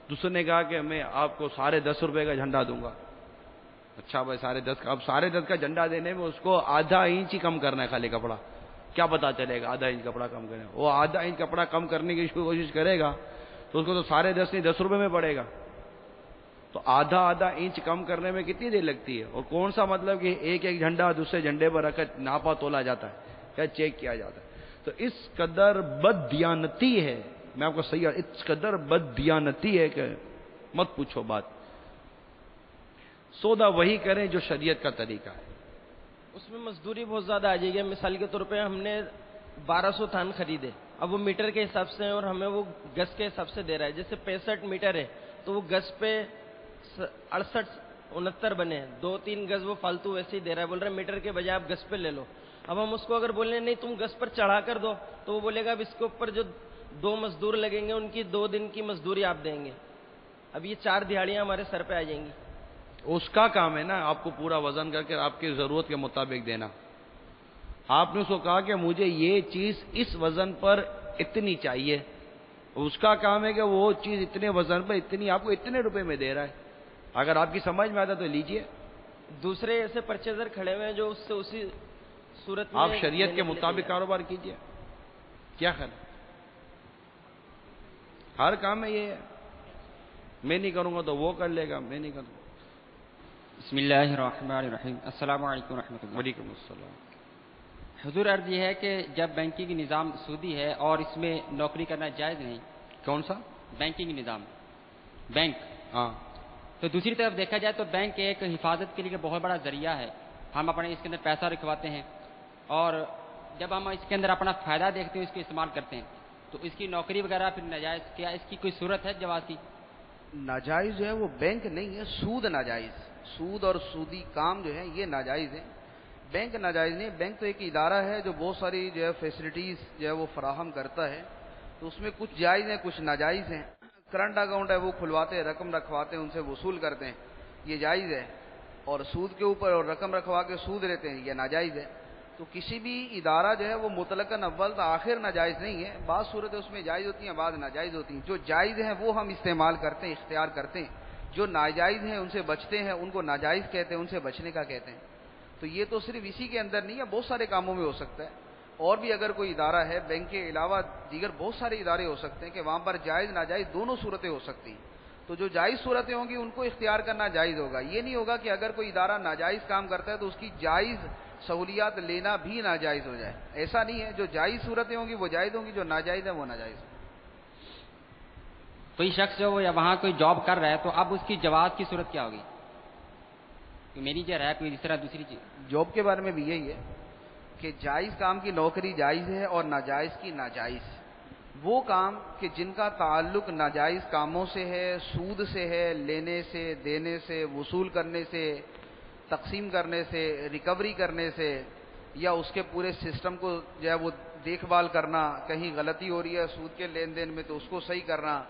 دوسرے نے کہا کہ میں آپ کو 10.5 روپے کا جھنڈا دوں گا. اچھا بھائی 10.5 کا, اب 10.5 کا جھنڈا دینے میں اس کو ½ انچ ہی کم کرنا ہے خالی کپڑا. کیا پتا چلے گا ½ انچ کپڑا کم کرنے, وہ ½ انچ کپڑا کم کرنے کی کوشش کرے گا تو اس کو تو 10.5 نہیں 10 روپے میں پڑے گا. تو آدھا انچ کم کرنے میں کتنی دیر لگتی ہے؟ اور کون سا مطلب کہ ایک جھنڈا دوسرے جھنڈے پر رکھ کر ناپا تولا جاتا ہے یا چیک کیا جاتا ہے. تو اس قدر بد دیانتی ہے, میں آپ کو صحیح, اس قدر بد دیانتی ہے کہ مت پوچھو بات. سودا وہی کریں جو شریعت کا طریقہ ہے. اس میں مزدوری بہت زیادہ آ جائے گی. مثال کے طور پہ ہم نے 1200 تھان خریدے, اب وہ میٹر کے حساب سے اور ہمیں وہ گز کے حساب سے دے رہا ہے. جیسے 65 میٹر ہے تو وہ گز پہ 68-69 بنے, 2-3 گز وہ فالتو ویسے ہی دے رہا ہے, بول رہا ہے میٹر کے بجائے آپ گز پہ لے لو. اب ہم اس کو اگر بولیں نہیں تم گز پر چڑھا کر دو تو وہ بولے گا اب اس کے اوپر جو 2 مزدور لگیں گے ان کی 2 دن کی مزدوری آپ دیں گے. اب یہ 4 دہاڑیاں ہمارے سر پہ آ جائیں گی. اس کا کام ہے نا آپ کو پورا وزن کر کے آپ کی ضرورت کے مطابق دینا. آپ نے اس کو کہا کہ مجھے یہ چیز اس وزن پر اتنی چاہیے, اس کا کام ہے کہ وہ چیز اتنے وزن پر اتنی آپ کو اتنے روپے میں دے رہا ہے. اگر آپ کی سمجھ میں آتا تو لیجئے. دوسرے ایسے پرچیزر کھڑے ہوئے ہیں جو اس سے اسی صورت میں آپ شریعت کے مطابق کاروبار کیجئے. کیا خیال؟ ہر کام میں یہ ہے, میں نہیں کروں گا تو وہ کر لے گا, میں نہیں کروں گا. بسم اللہ الرحمن الرحیم. السلام علیکم ورحمۃ اللہ. وعلیکم السلام. حضور عرض یہ ہے کہ جب بینکنگ نظام سودی ہے اور اس میں نوکری کرنا جائز نہیں. کون سا بینکنگ نظام؟ بینک. ہاں. تو دوسری طرف دیکھا جائے تو بینک ایک حفاظت کے لیے بہت بڑا ذریعہ ہے. ہم اپنے اس کے اندر پیسہ رکھواتے ہیں اور جب ہم اس کے اندر اپنا فائدہ دیکھتے ہیں اس کو استعمال کرتے ہیں, تو اس کی نوکری وغیرہ پھر ناجائز, کیا اس کی کوئی صورت ہے جواز کی؟ ناجائز جو ہے وہ بینک نہیں ہے, سود ناجائز. سود اور سودی کام جو ہے یہ ناجائز ہے, بینک ناجائز نہیں. بینک تو ایک ادارہ ہے جو بہت ساری جو ہے فیسلٹیز جو ہے وہ فراہم کرتا ہے, تو اس میں کچھ جائز ہیں کچھ ناجائز ہیں. کرنٹ اکاؤنٹ ہے وہ کھلواتے ہیں, رقم رکھواتے ہیں, ان سے وصول کرتے ہیں, یہ جائز ہے. اور سود کے اوپر اور رقم رکھوا کے سود لیتے ہیں, یہ ناجائز ہے. تو کسی بھی ادارہ جو ہے وہ مطلقاً اول تا آخر ناجائز نہیں ہے. بعض صورتیں اس میں جائز ہوتی ہیں, بعض ناجائز ہوتی ہیں. جو جائز ہیں وہ ہم استعمال کرتے ہیں, اختیار کرتے ہیں. جو ناجائز ہیں ان سے بچتے ہیں, ان کو ناجائز کہتے ہیں, ان سے بچنے کا کہتے ہیں. تو یہ تو صرف اسی کے اندر نہیں ہے, بہت سارے کاموں میں ہو سکتا ہے. اور بھی اگر کوئی ادارہ ہے بینک کے علاوہ دیگر بہت سارے ادارے ہو سکتے ہیں کہ وہاں پر جائز ناجائز دونوں صورتیں ہو سکتی ہیں. تو جو جائز صورتیں ہوں گی ان کو اختیار کرنا جائز ہوگا. یہ نہیں ہوگا کہ اگر کوئی ادارہ ناجائز کام کرتا ہے تو اس کی جائز سہولیات لینا بھی ناجائز ہو جائے. ایسا نہیں ہے, جو جائز صورتیں ہوں گی وہ جائز ہوں گی, جو ناجائز ہیں وہ ناجائز ہوں گی. کوئی شخص جو یا وہاں کوئی جاب کر رہا ہے تو اب اس کی جواز کی صورت کیا ہوگی؟ مینیجر ہے کوئی اس طرح دوسری چیز. جاب کے بارے میں بھی یہی ہے کہ جائز کام کی نوکری جائز ہے اور ناجائز کی ناجائز. وہ کام کہ جن کا تعلق ناجائز کاموں سے ہے, سود سے ہے, لینے سے, دینے سے, وصول کرنے سے, تقسیم کرنے سے, ریکوری کرنے سے, یا اس کے پورے سسٹم کو جو ہے وہ دیکھ بھال کرنا، کہیں غلطی ہو رہی ہے سود کے لین دین میں تو اس کو صحیح کرنا.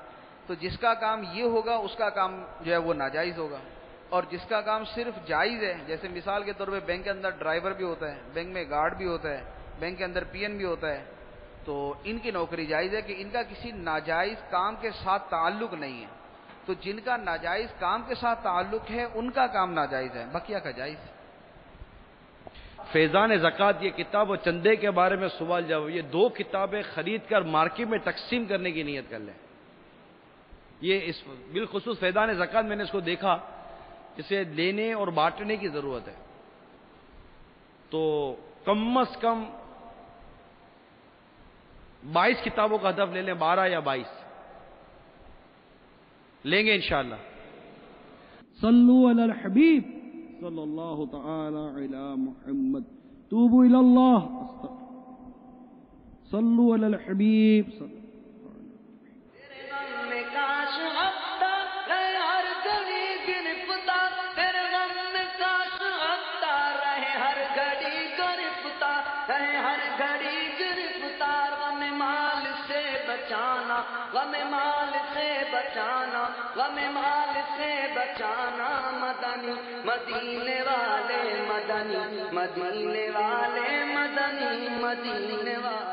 تو جس کا کام یہ ہوگا اس کا کام جو ہے وہ ناجائز ہوگا، اور جس کا کام صرف جائز ہے، جیسے مثال کے طور پہ بینک کے اندر ڈرائیور بھی ہوتا ہے، بینک میں گارڈ بھی ہوتا ہے، بینک کے اندر پی این بھی ہوتا ہے، تو ان کی نوکری جائز ہے کہ ان کا کسی ناجائز کام کے ساتھ تعلق نہیں ہے. تو جن کا ناجائز کام کے ساتھ تعلق ہے ان کا کام ناجائز ہے، بقیہ کا جائز ہے. فیضان زکوٰۃ یہ کتاب و چندے کے بارے میں سوال جواب، یہ 2 کتابیں خرید کر مارکیٹ میں تقسیم کرنے کی نیت کر لیں. یہ اس بالخصوص فیضان زکوٰۃ میں نے اس کو دیکھا، اسے لینے اور بانٹنے کی ضرورت ہے. تو کم از کم 22 کتابوں کا ہدف لے لیں، 12 یا 22 لیں گے انشاءاللہ. صلو علی الحبیب صلی اللہ تعالی علی محمد. توبوا الی اللہ. صلو علی الحبیب. غم مال سے بچانا، غم مال سے بچانا، مدنی مدینے والے مدنی، مدینے والے مدنی، مدینے والے